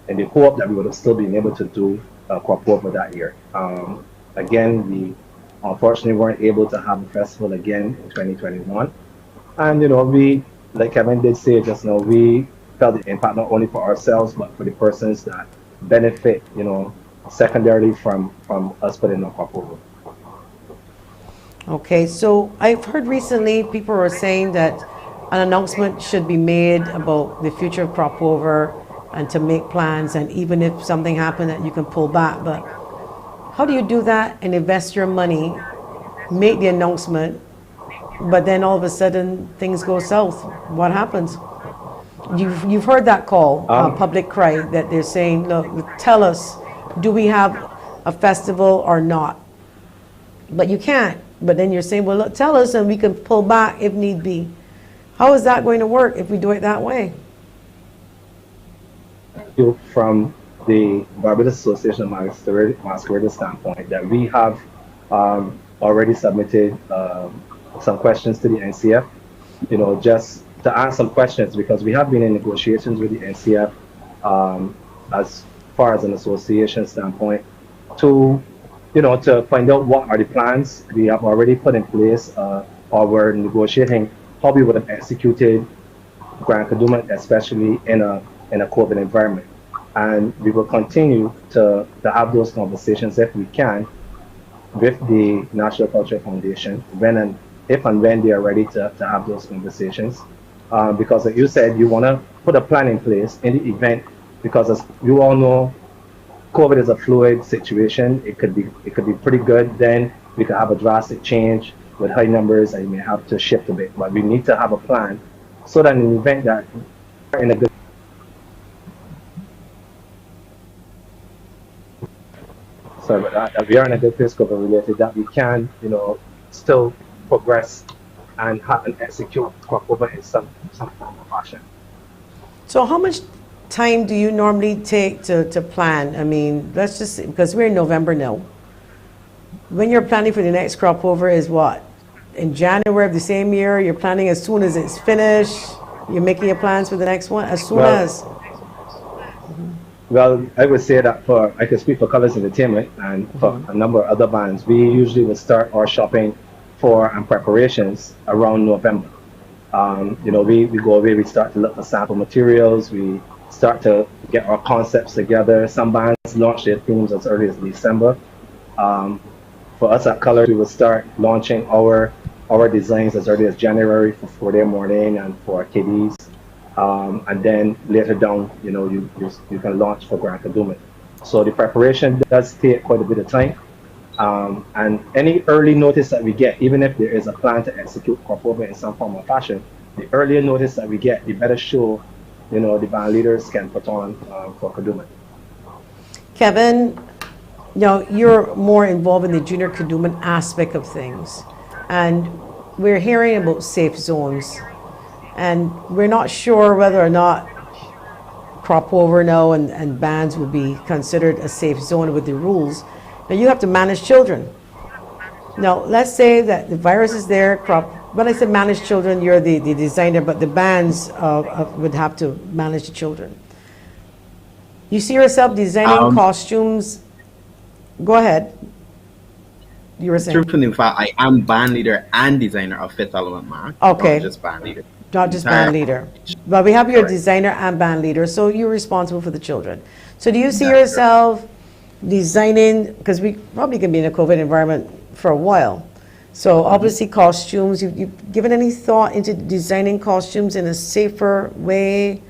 In the hope that we would have still been able to do crop over that year. Again, we unfortunately weren't able to have the festival again in 2021. And we, like Kevin did say just now, we felt the impact not only for ourselves, but for the persons that benefit, secondarily from us putting on crop over. Okay, so I've heard recently people are saying that an announcement should be made about the future of crop over and to make plans, and even if something happened that you can pull back. But how do you do that and invest your money, make the announcement, but then all of a sudden things go south? What happens? You've heard that call, public cry, that they're saying, look, tell us, do we have a festival or not? But you can't. But then you're saying, well, look, tell us and we can pull back if need be. How is that going to work if we do it that way? From the Barbados Association of Masqueraders standpoint, that we have already submitted some questions to the NCF, just to ask some questions, because we have been in negotiations with the NCF as far as an association standpoint to find out what are the plans we have already put in place, or we're negotiating how we would have executed Grand Kadooment, especially in a COVID environment. And we will continue to have those conversations if we can with the National Cultural Foundation if and when they are ready to have those conversations. Because like you said, you want to put a plan in place in the event, because as you all know, COVID is a fluid situation. It could be pretty good, then we could have a drastic change with high numbers and you may have to shift a bit. But we need to have a plan so that in the event that we're in a good sorry about that, we are in a good place COVID related, that we can, you know, still progress and execute crop over in some form of fashion. So how much time do you normally take to plan? I mean, let's just, because we're in November now. When you're planning for the next crop over is what? In January of the same year, you're planning as soon as it's finished, you're making your plans for the next one, as soon as? Well, I would say that I could speak for Colorz Entertainment and for a number of other bands, we usually would start our shopping for and preparations around November. You know, we go away, we start to look for sample materials, we start to get our concepts together. Some bands launch their themes as early as December. For us at Colorz, we would start launching our designs as early as January for FORDE morning and for kiddies. And then later down, you know, you can launch for Kadooment. So the preparation does take quite a bit of time. And any early notice that we get, even if there is a plan to execute crop over in some form or fashion, the earlier notice that we get, the better show, you know, the band leaders can put on for Kadooment. Kevin, you know, you're more involved in the junior Kadooment aspect of things. And we're hearing about safe zones. And we're not sure whether or not crop over now and bands will be considered a safe zone with the rules. Now you have to manage children. Now let's say that the virus is there, when I say manage children, you're the designer, but the bands would have to manage the children. You see yourself designing costumes? Go ahead. You were saying. Truthfully, in fact, I am band leader and designer of Fifth Element Mark. Okay. Not just band leader. Not just band leader. But we have your designer and band leader, so you're responsible for the children. So do you see yourself designing, because we probably can be in a COVID environment for a while. So obviously costumes, you've given any thought into designing costumes in a safer way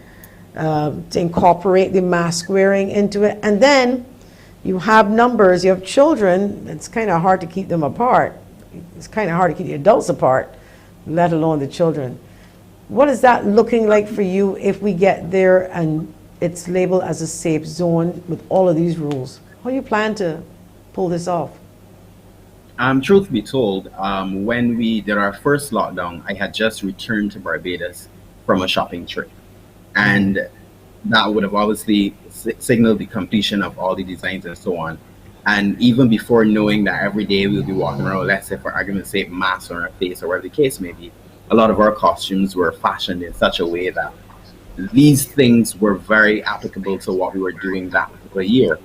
to incorporate the mask wearing into it? And then you have numbers, you have children, it's kind of hard to keep them apart. It's kind of hard to keep the adults apart, let alone the children. What is that looking like for you if we get there and it's labeled as a safe zone with all of these rules? How do you plan to pull this off? Truth be told, when we did our first lockdown, I had just returned to Barbados from a shopping trip. And that would have obviously signaled the completion of all the designs and so on. And even before knowing that every day we'll be walking around, let's say for argument's sake, masks on our face or whatever the case may be, a lot of our costumes were fashioned in such a way that these things were very applicable to what we were doing that particular year.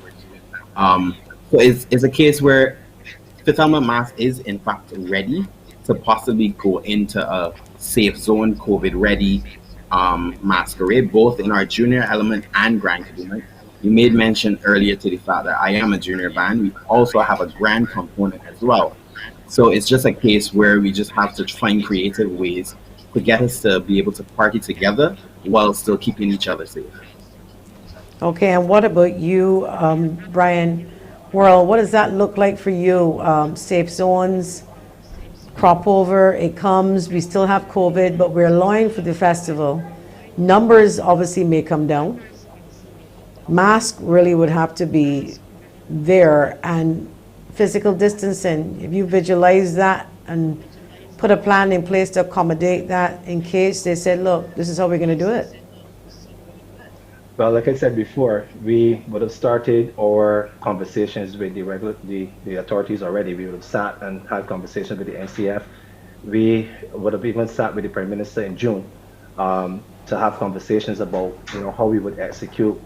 So it's a case where Fifth Element Mask is in fact ready to possibly go into a safe zone, COVID ready masquerade, both in our junior element and grand Kadooment. You made mention earlier to the fact that I am a junior band. We also have a grand component as well. So it's just a case where we just have to find creative ways to get us to be able to party together while still keeping each other safe. Okay, and what about you, Bryan? WORRELL, what does that look like for you? Safe zones, crop over, it comes, we still have COVID, but we're allowing for the festival. Numbers obviously may come down. Mask really would have to be there, and physical distancing, if you visualize that and put a plan in place to accommodate that in case they said, look, this is how we're going to do it. Well, like I said before, we would have started our conversations with the authorities already. We would have sat and had conversations with the NCF. We would have even sat with the Prime Minister in June to have conversations about, how we would execute,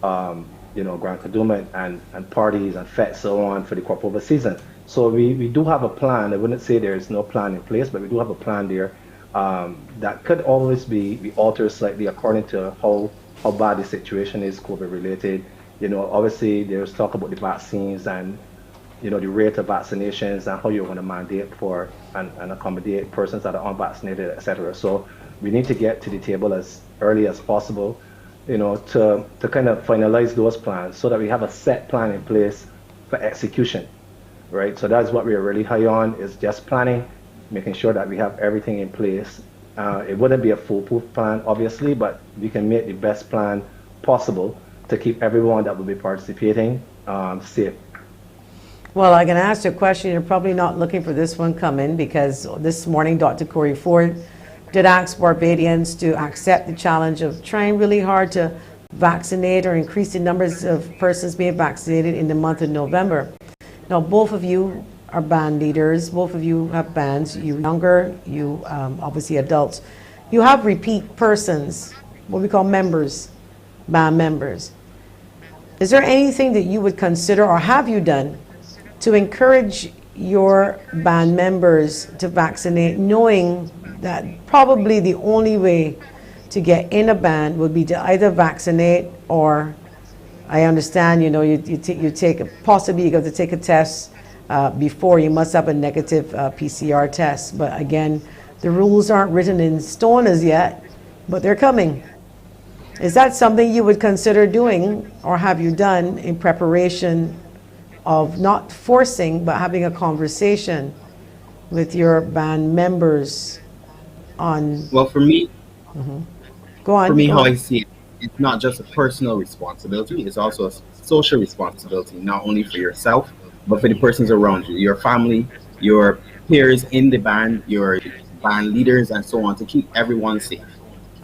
Grand Kadooment and parties and fetes so on for the crop over season. So we do have a plan. I wouldn't say there is no plan in place, but we do have a plan there that could always be altered slightly according to how bad the situation is COVID related. Obviously there's talk about the vaccines and the rate of vaccinations and how you're going to mandate for and accommodate persons that are unvaccinated, etc. So we need to get to the table as early as possible, to kind of finalize those plans so that we have a set plan in place for execution. right? So that's what we're really high on, is just planning, making sure that we have everything in place. It wouldn't be a foolproof plan, obviously, but we can make the best plan possible to keep everyone that will be participating safe. Well, I can ask you a question. You're probably not looking for this one coming, because this morning Dr. Corey Ford did ask Barbadians to accept the challenge of trying really hard to vaccinate or increase the numbers of persons being vaccinated in the month of November. Now, both of you are band leaders. Both of you have bands. You younger, you obviously adults. You have repeat persons, what we call members, band members. Is there anything that you would consider, or have you done, to encourage your band members to vaccinate, knowing that probably the only way to get in a band would be to either vaccinate, or I understand, you know, you take, possibly you have to take a test before. You must have a negative PCR test. But again, the rules aren't written in stone as yet, but they're coming. Is that something you would consider doing, or have you done, in preparation of not forcing, but having a conversation with your band members on? Well, for me, Go on. for me, Go how on. I see it, it's not just a personal responsibility, it's also a social responsibility, not only for yourself, but for the persons around you, your family, your peers in the band, your band leaders, and so on, to keep everyone safe.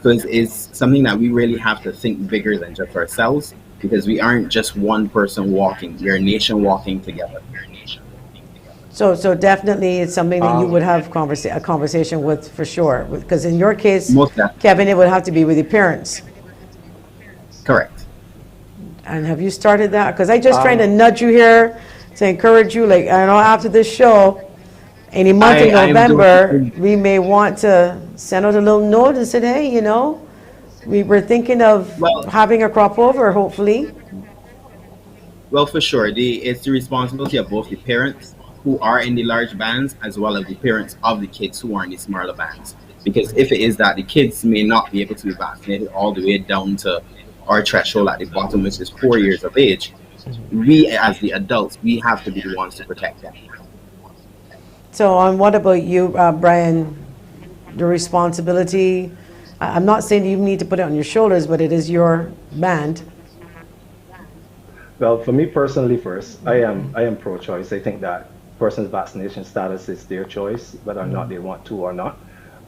So it's something that we really have to think bigger than just ourselves, because we aren't just one person walking, we're a nation walking together. So definitely it's something that you would have a conversation with, for sure. Because in your case, Most definitely. Kevin, it would have to be with your parents. Correct. And have you started that? Because I just trying to nudge you here to encourage you. Like, I know after this show, any month in I am November, doing. we may want to send out a little note and say, hey, you know, we were thinking of Well, having a crop over, hopefully. well, for sure. It's the responsibility of both the parents who are in the large bands, as well as the parents of the kids who are in the smaller bands. Because if it is that the kids may not be able to be vaccinated all the way down to our threshold at the bottom, which is 4 years of age, we as the adults, we have to be the ones to protect them. So, what about you, Brian? The responsibility, I'm not saying you need to put it on your shoulders, but it is your band. Well, for me personally, first, I am pro-choice. I think that person's vaccination status is their choice, whether or not they want to or not.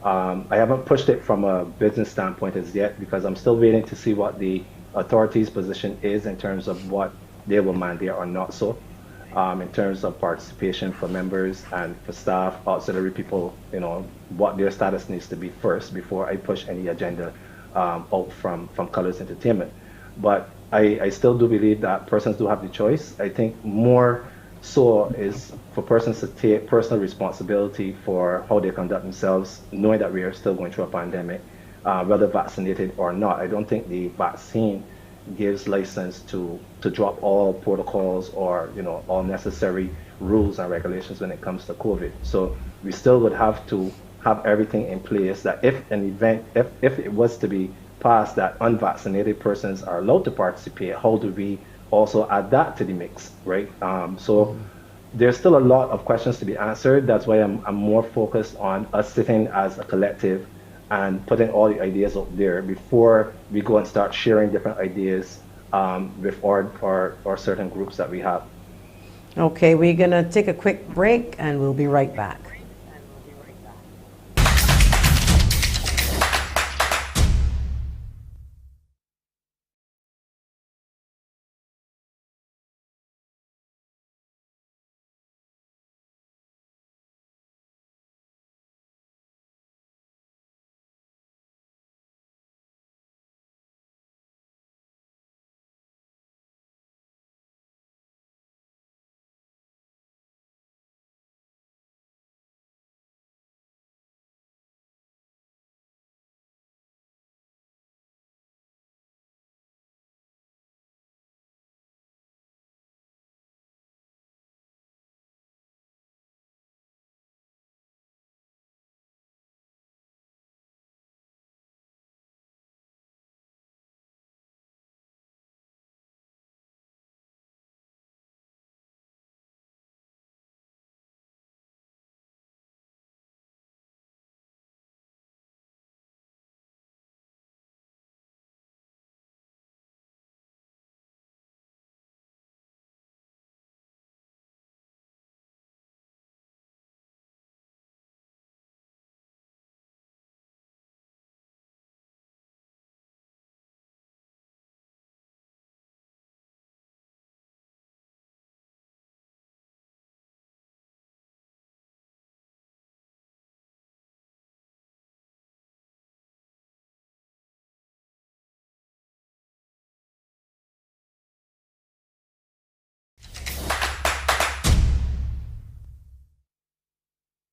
I haven't pushed it from a business standpoint as yet, because I'm still waiting to see what the authorities' position is in terms of what they will mandate or not so. In terms of participation for members and for staff, auxiliary people, you know, what their status needs to be first before I push any agenda out from Colorz Entertainment. But I still do believe that persons do have the choice. I think more so is for persons to take personal responsibility for how they conduct themselves, knowing that we are still going through a pandemic, whether vaccinated or not. I don't think the vaccine gives license to drop all protocols or, you know, all necessary rules and regulations when it comes to COVID. So we still would have to have everything in place that if an event, if it was to be passed that unvaccinated persons are allowed to participate, how do we also add that to the mix, right? So there's still a lot of questions to be answered. That's why I'm more focused on us sitting as a collective and putting all the ideas out there before we go and start sharing different ideas with or certain groups that we have. Okay, we're going to take a quick break and we'll be right back.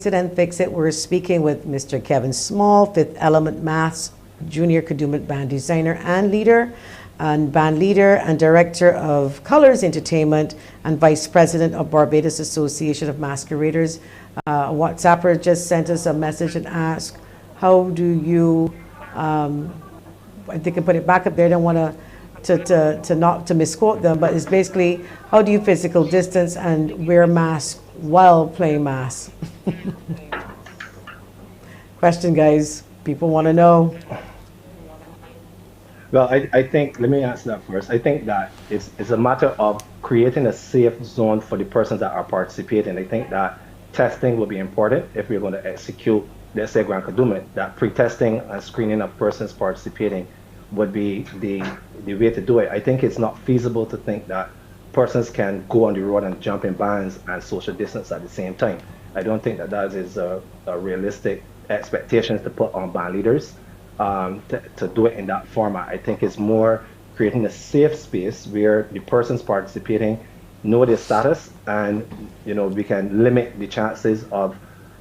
It and Fix It. We're speaking with Mr. Kevin Small, Fifth Element Maths Junior Kadooment band designer and leader, and band leader and director of Colorz Entertainment and vice president of Barbados Association of Masqueraders. A WhatsApper just sent us a message and asked, how do you, I think I put it back up there, I don't want to misquote them, but it's basically, how do you physical distance and wear masks while playing mass? Question, guys. People want to know. Well, I think, let me answer that first. I think that it's a matter of creating a safe zone for the persons that are participating. I think that testing will be important if we're going to execute, let's say, Grand Kadooment, that pre-testing and screening of persons participating would be the way to do it. I think it's not feasible to think that persons can go on the road and jump in bands and social distance at the same time. I don't think that is a realistic expectation to put on band leaders to do it in that format. I think it's more creating a safe space where the persons participating know their status, and we can limit the chances of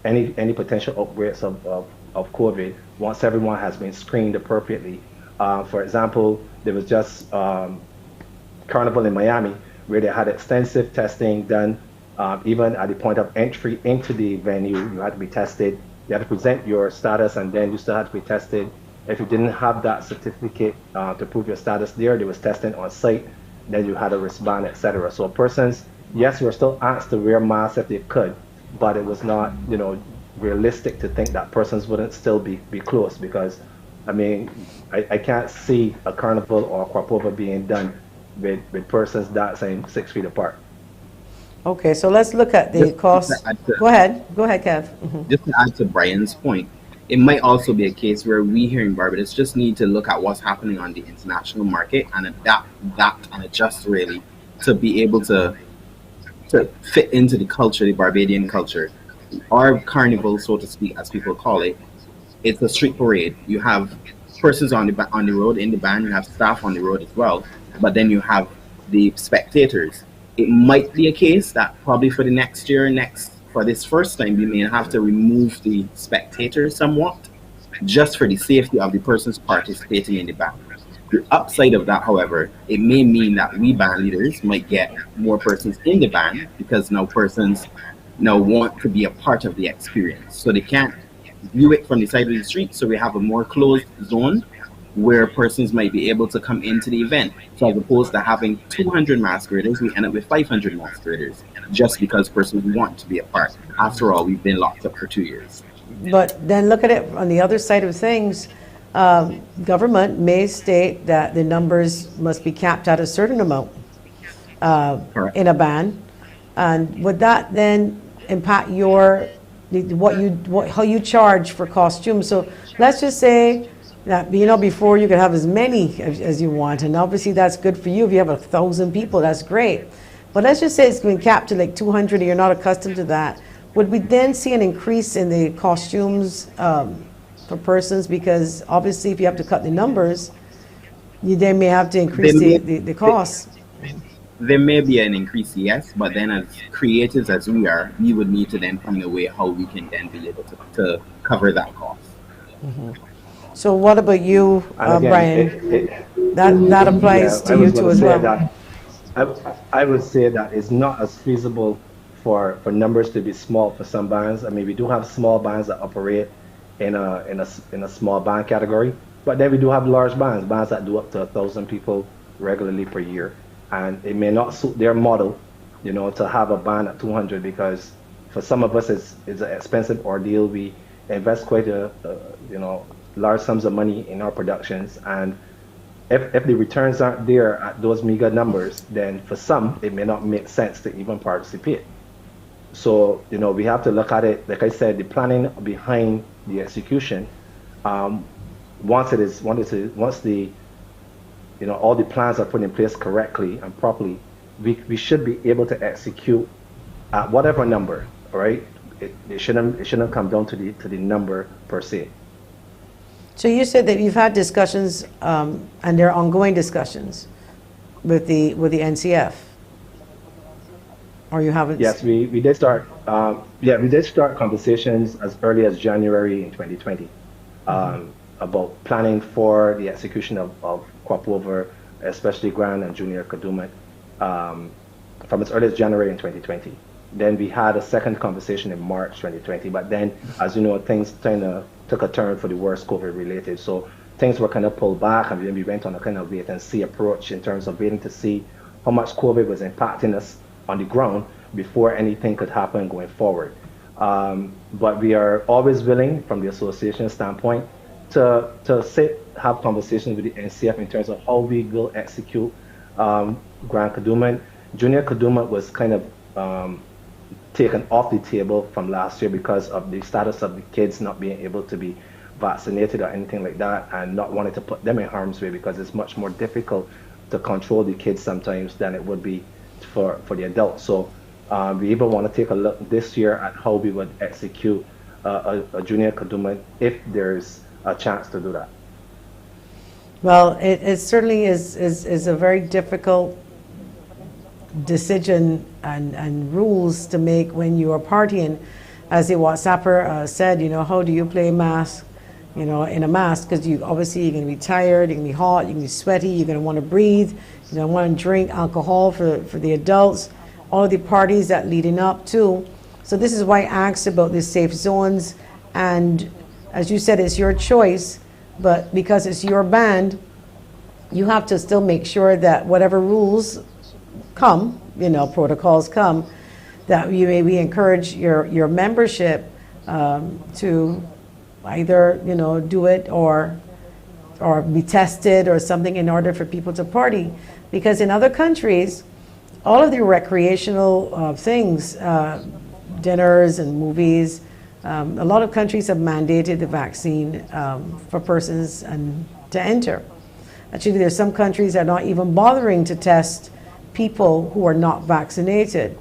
any potential outbreaks of COVID once everyone has been screened appropriately. For example, there was just Carnival in Miami, where they had extensive testing done. Even at the point of entry into the venue, you had to be tested. You had to present your status, and then you still had to be tested. If you didn't have that certificate to prove your status there was testing on site, then you had a wristband, etc. So persons, yes, were still asked to wear masks if they could, but it was not, realistic to think that persons wouldn't still be close, because, I can't see a carnival or a Quapova being done with persons that same 6 feet apart. Okay, so let's look at the cost. Go ahead, Kev. Mm-hmm. Just to add to Brian's point, it might also be a case where we here in Barbados just need to look at what's happening on the international market and adapt that and adjust really to be able to fit into the culture, the Barbadian culture. Our carnival, so to speak, as people call it, it's a street parade. You have persons on the road in the band, you have staff on the road as well, but then you have the spectators. It might be a case that probably for the next year, for this first time, we may have to remove the spectators somewhat, just for the safety of the persons participating in the band. The upside of that, however, it may mean that we band leaders might get more persons in the band, because now persons want to be a part of the experience. So they can't view it from the side of the street, so we have a more closed zone where persons might be able to come into the event. So as opposed to having 200 masqueraders, we end up with 500 masqueraders, just because persons want to be a part. After all, we've been locked up for 2 years. But then look at it on the other side of things. Government may state that the numbers must be capped at a certain amount in a band. And would that then impact how you charge for costumes? So let's just say that, before you could have as many as you want, and obviously that's good for you. If you have 1,000 people, that's great. But let's just say it's been capped to like 200 and you're not accustomed to that. Would we then see an increase in the costumes for persons? Because obviously if you have to cut the numbers, you then may have to increase the costs. There may be an increase, yes, but then as creatives as we are, we would need to then find a way how we can then be able to cover that cost. Mm-hmm. So what about you, Brian? That applies to you too as well. I would say that it's not as feasible for numbers to be small for some bands. We do have small bands that operate in a small band category, but then we do have large bands that do up to 1,000 people regularly per year. And it may not suit their model, to have a band at 200, because for some of us it's an expensive ordeal. We invest quite large sums of money in our productions, and if the returns aren't there at those mega numbers, then for some it may not make sense to even participate. So we have to look at it, like I said, the planning behind the execution. Once the all the plans are put in place correctly and properly, we should be able to execute at whatever number. All right, it shouldn't come down to the number per se. So you said that you've had discussions, and there are ongoing discussions with the NCF. Or you haven't? Yes, we did start. We did start conversations as early as January in 2020 about planning for the execution of crop over, especially Grand and Junior Kadooment, from as early as January in 2020. Then we had a second conversation in March 2020. But then, as you know, things kind of took a turn for the worse COVID related. So things were kind of pulled back, and then we went on a kind of wait and see approach in terms of waiting to see how much COVID was impacting us on the ground before anything could happen going forward. But we are always willing, from the association standpoint, to have conversations with the NCF in terms of how we will execute Grand Kadooment. Junior Kadooment was kind of taken off the table from last year because of the status of the kids not being able to be vaccinated or anything like that, and not wanting to put them in harm's way, because it's much more difficult to control the kids sometimes than it would be for the adults. So we even want to take a look this year at how we would execute a Junior Kadooment if there's a chance to do that. Well, it certainly is a very difficult decision and rules to make when you are partying. As the WhatsApper said, how do you play mask, in a mask? Because you're going to be tired, you're going to be hot, you're going to be sweaty, you're going to want to breathe, you're going to want to drink alcohol for the adults, all of the parties that leading up to. So this is why I asked about the safe zones. And as you said, it's your choice, but because it's your band, you have to still make sure that whatever rules come, protocols come, that you maybe encourage your membership to either, do it or be tested or something in order for people to party. Because in other countries, all of the recreational things, dinners and movies, a lot of countries have mandated the vaccine for persons and to enter. Actually, there's some countries that are not even bothering to test people who are not vaccinated.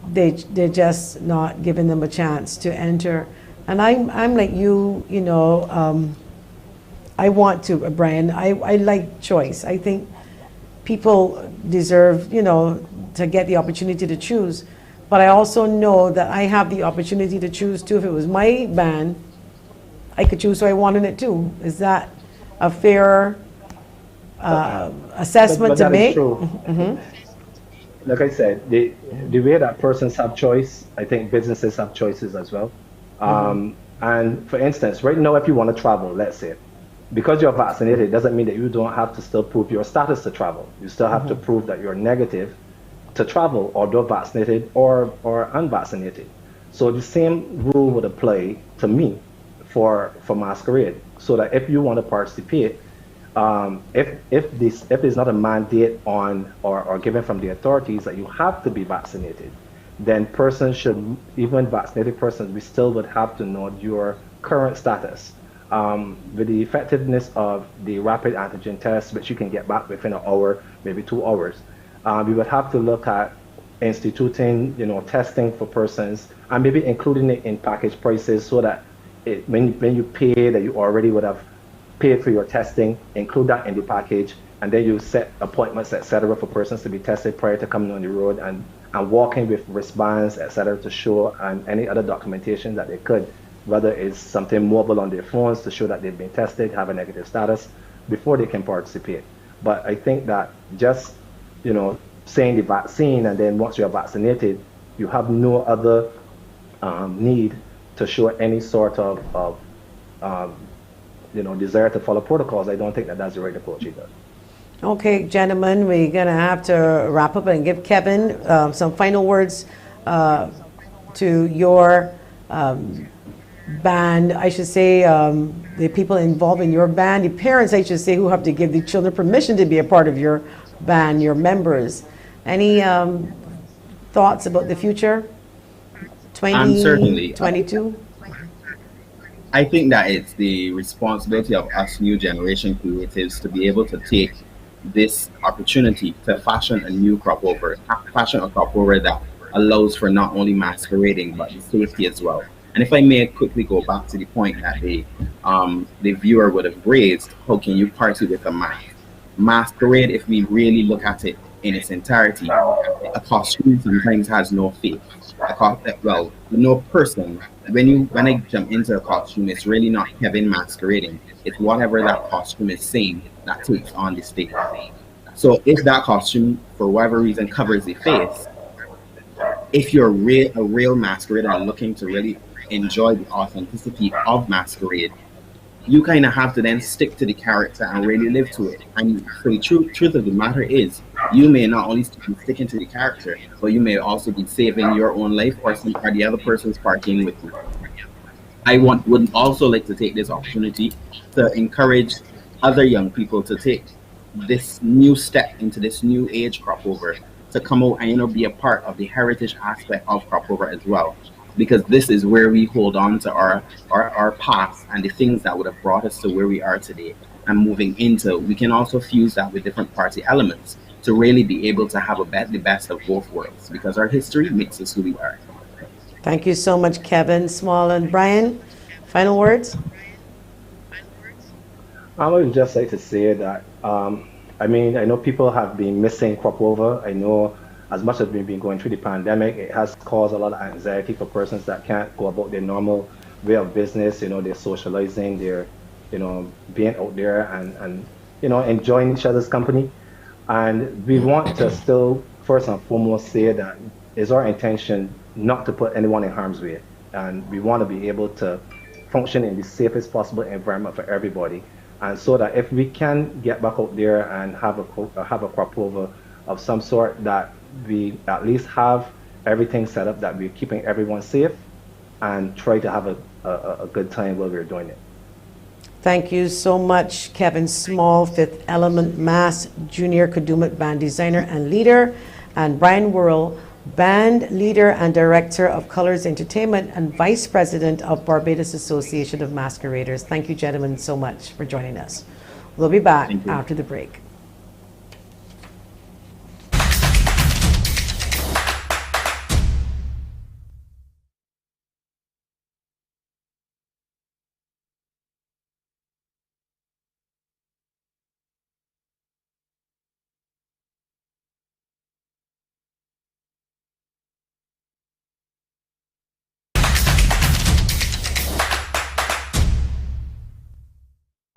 They're just not giving them a chance to enter. And I'm like you, I want to, Brian, I like choice. I think people deserve, to get the opportunity to choose. But I also know that I have the opportunity to choose too. If it was my band, I could choose who I wanted it too. Is that a fair assessment to make? Like I said, the way that persons have choice, I think businesses have choices as well. And for instance, right now, if you want to travel, let's say, because you're vaccinated, it doesn't mean that you don't have to still prove your status to travel. You still have to prove that you're negative to travel, although vaccinated or unvaccinated. So the same rule would apply to me for Masquerade, so that if you want to participate, if there's not a mandate on or given from the authorities that you have to be vaccinated, then persons should, even vaccinated persons, we still would have to know your current status. With the effectiveness of the rapid antigen test, which you can get back within an hour, maybe 2 hours, we would have to look at instituting, testing for persons, and maybe including it in package prices, so that when you pay, that you already would have paid for your testing, include that in the package, and then you set appointments, etc., for persons to be tested prior to coming on the road, and walking with wristbands, etc., to show, and any other documentation that they could, whether it's something mobile on their phones to show that they've been tested, have a negative status, before they can participate. But I think that just, saying the vaccine, and then once you're vaccinated, you have no other need to show any sort of desire to follow protocols. I don't think that that's the right approach either. Okay, gentlemen, we're going to have to wrap up and give Kevin some final words to your band, I should say, the people involved in your band, the parents, I should say, who have to give the children permission to be a part of your band, your members. Any thoughts about the future? 2022? I think that it's the responsibility of us new generation creatives to be able to take this opportunity to fashion a new crop over, fashion a crop over that allows for not only masquerading, but the safety as well. And if I may quickly go back to the point that the viewer would have raised, how can you party with a mask? Masquerade, if we really look at it, in its entirety. A costume sometimes has no face. No person. When I jump into a costume, it's really not Kevin masquerading. It's whatever that costume is saying that takes on the stage. So if that costume, for whatever reason, covers the face, if you're a real masquerader and looking to really enjoy the authenticity of masquerade, you kind of have to then stick to the character and really live to it. And for the truth of the matter is, you may not only be sticking to the character, but you may also be saving your own life or the other person's partying with you. I would also like to take this opportunity to encourage other young people to take this new step into this new age crop over, to come out and be a part of the heritage aspect of crop over as well. Because this is where we hold on to our past and the things that would have brought us to where we are today. And moving into, we can also fuse that with different party elements to really be able to have the best of both worlds, because our history makes us who we are. Thank you so much, Kevin Small. And Brian, final words? I would just like to say that, I know people have been missing crop over. I know as much as we've been going through the pandemic, it has caused a lot of anxiety for persons that can't go about their normal way of business. They're socializing, they're, being out there and enjoying each other's company. And we want to still, first and foremost, say that it's our intention not to put anyone in harm's way. And we want to be able to function in the safest possible environment for everybody. And so that if we can get back out there and have a crop over of some sort, that we at least have everything set up, that we're keeping everyone safe and try to have a good time while we're doing it. Thank you so much, Kevin Small, Fifth Element Mass Junior Kadooment Band Designer and Leader, and Brian Worrell, Band Leader and Director of Colorz Entertainment and Vice President of Barbados Association of Masqueraders. Thank you, gentlemen, so much for joining us. We'll be back after the break.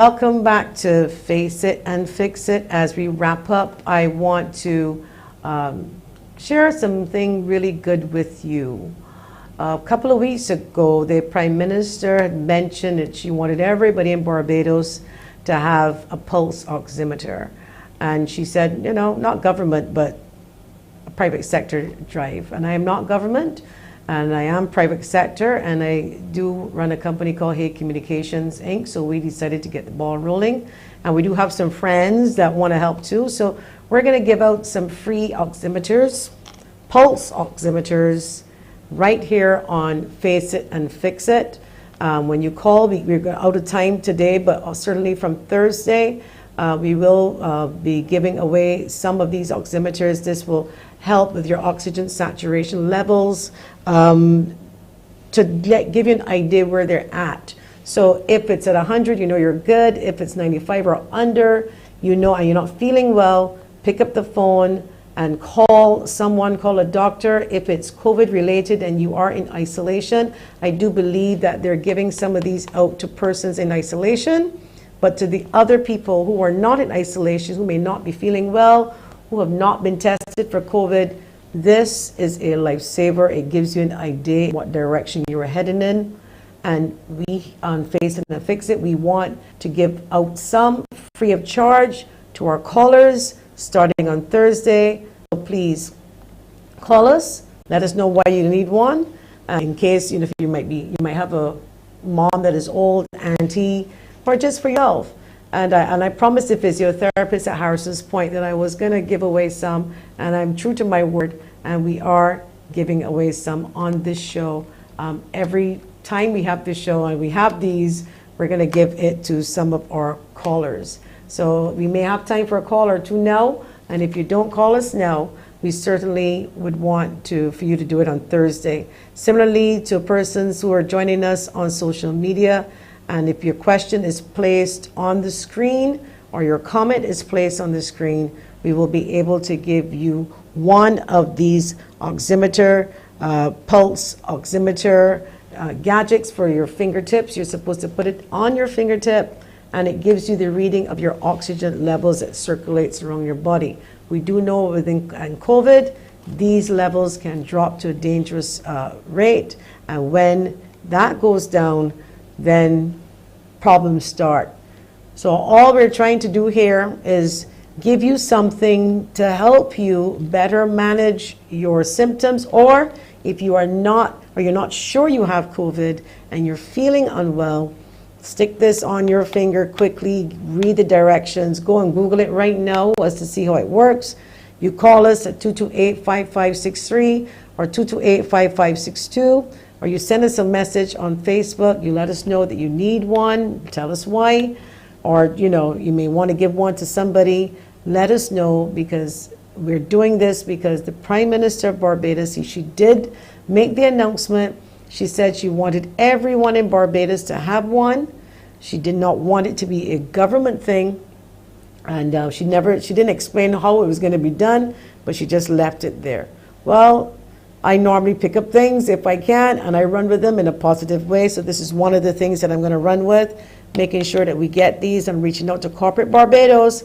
Welcome back to Face It and Fix It. As we wrap up, I want to share something really good with you. A couple of weeks ago, the Prime Minister had mentioned that she wanted everybody in Barbados to have a pulse oximeter. And she said, not government, but a private sector drive. And I am not government, and I am private sector, and I do run a company called Haigh Communications Inc. So we decided to get the ball rolling, and we do have some friends that want to help too. So we're going to give out some free oximeters, pulse oximeters, right here on Face It and Fix It. When you call, we're out of time today, but certainly from Thursday, we will be giving away some of these oximeters. This will help with your oxygen saturation levels, to give you an idea where they're at. So if it's at 100, you're good. If it's 95 or under, and you're not feeling well, pick up the phone and call someone, call a doctor. If it's COVID related and you are in isolation, I do believe that they're giving some of these out to persons in isolation, but to the other people who are not in isolation, who may not be feeling well, who have not been tested for COVID, this is a lifesaver. It gives you an idea what direction you are heading in. And we on Face It and Fix It, we want to give out some free of charge to our callers starting on Thursday. So please call us. Let us know why you need one. In case you might have a mom that is old, auntie, or just for yourself. And I promised the physiotherapist at Harrison's Point that I was going to give away some, and I'm true to my word, and we are giving away some on this show. Every time we have this show and we have these, we're going to give it to some of our callers. So we may have time for a call or two now, and if you don't call us now, we certainly would want for you to do it on Thursday. Similarly to persons who are joining us on social media, and if your question is placed on the screen or your comment is placed on the screen, we will be able to give you one of these oximeter, pulse oximeter gadgets for your fingertips. You're supposed to put it on your fingertip, and it gives you the reading of your oxygen levels that circulates around your body. We do know within COVID, these levels can drop to a dangerous rate, and when that goes down, then problems start. So all we're trying to do here is give you something to help you better manage your symptoms, or if you are not, or you're not sure you have COVID and you're feeling unwell, stick this on your finger quickly, read the directions, go and Google it right now as to see how it works. You call us at 228-5563 or 228-5562, or you send us a message on Facebook. You let us know that you need one, tell us why, or you may want to give one to somebody. Let us know, because we're doing this because the Prime Minister of Barbados, she did make the announcement. She said she wanted everyone in Barbados to have one. She did not want it to be a government thing, and she didn't explain how it was going to be done, but she just left it there. Well, I normally pick up things if I can, and I run with them in a positive way. So this is one of the things that I'm going to run with, making sure that we get these. I'm reaching out to corporate Barbados.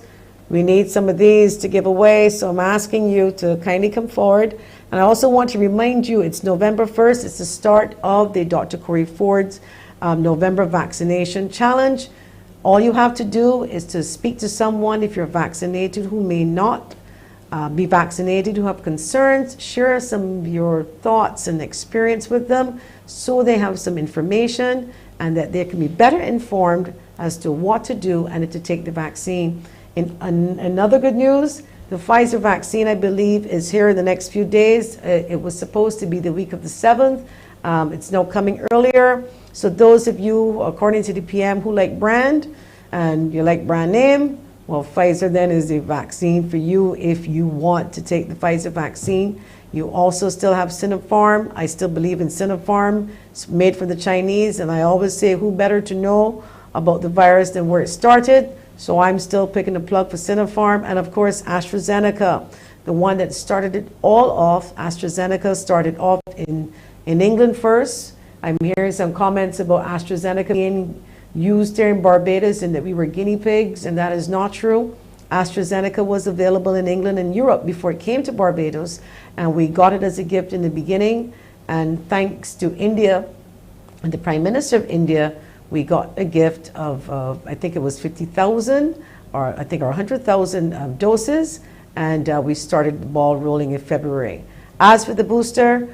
We need some of these to give away, so I'm asking you to kindly come forward. And I also want to remind you, it's November 1st. It's the start of the Dr. Corey Ford's November vaccination challenge. All you have to do is to speak to someone, if you're vaccinated, who may not be vaccinated, who have concerns. Share some of your thoughts and experience with them, so they have some information and that they can be better informed as to what to do and to take the vaccine. In another good news, the Pfizer vaccine, I believe, is here in the next few days. It was supposed to be the week of the 7th. It's now coming earlier. So those of you, according to the PM, who like brand and you like brand name, well, Pfizer then is the vaccine for you if you want to take the Pfizer vaccine. You also still have Sinopharm. I still believe in Sinopharm. It's made for the Chinese, and I always say, who better to know about the virus than where it started? So I'm still picking the plug for Sinopharm. And of course, AstraZeneca, the one that started it all off. AstraZeneca started off in England first. I'm hearing some comments about AstraZeneca being used there in Barbados and that we were guinea pigs, and that is not true. AstraZeneca was available in England and Europe before it came to Barbados, and we got it as a gift in the beginning. And thanks to India and the Prime Minister of India, we got a gift of, I think it was 50,000 or I think 100,000 doses, and we started the ball rolling in February. As for the booster,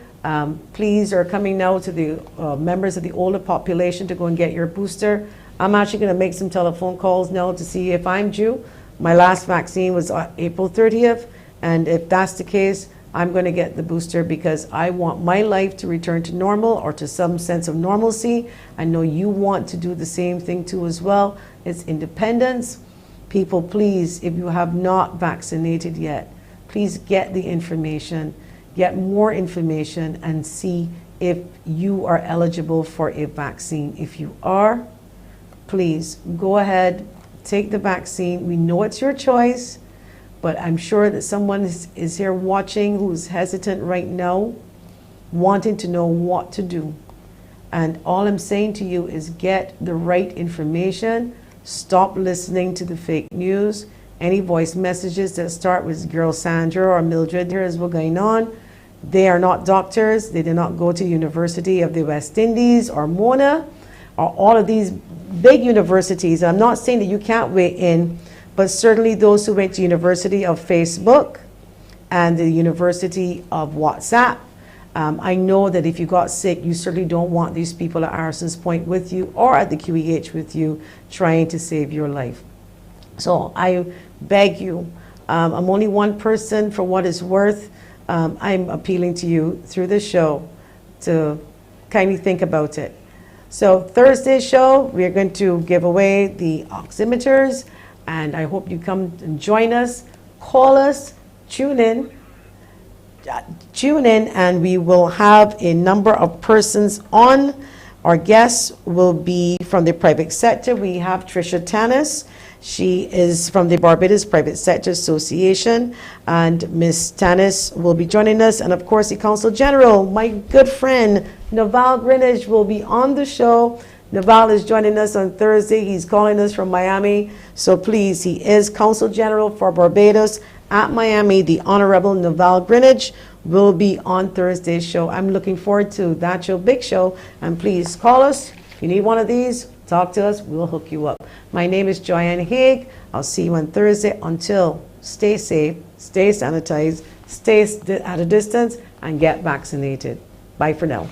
please are coming now to the members of the older population to go and get your booster. I'm actually going to make some telephone calls now to see if I'm due. My last vaccine was April 30th, and if that's the case, I'm going to get the booster because I want my life to return to normal, or to some sense of normalcy. I know you want to do the same thing too as well. It's independence. People, please, if you have not vaccinated yet, please get the information, get more information, and see if you are eligible for a vaccine. If you are, please go ahead, take the vaccine. We know it's your choice, but I'm sure that someone is here watching who's hesitant right now, wanting to know what to do. And all I'm saying to you is get the right information. Stop listening to the fake news. Any voice messages that start with girl Sandra or Mildred, here is what's going on. They are not doctors. They did not go to University of the West Indies or Mona or all of these big universities. I'm not saying that you can't weigh in, but certainly those who went to University of Facebook and the University of WhatsApp. I know that if you got sick, you certainly don't want these people at Arson's Point with you or at the QEH with you trying to save your life. So I beg you, I'm only one person for what it's worth. I'm appealing to you through this show to kindly think about it. So Thursday's show, we're going to give away the oximeters, and I hope you come and join us. Call us, tune in, and we will have a number of persons on. Our guests will be from the private sector. We have Tricia Tanis, She is from the Barbados Private Sector Association, and Ms. Tanis will be joining us. And of course, the Consul General, my good friend, Naval Greenwich, will be on the show. Naval is joining us on Thursday. He's calling us from Miami. So please, he is Consul General for Barbados at Miami. The Honorable Naval Greenwich will be on Thursday's show. I'm looking forward to that show, big show. And please call us. If you need one of these, talk to us. We'll hook you up. My name is Joanne Haigh. I'll see you on Thursday. Until, stay safe, stay sanitized, stay at a distance, and get vaccinated. Bye for now.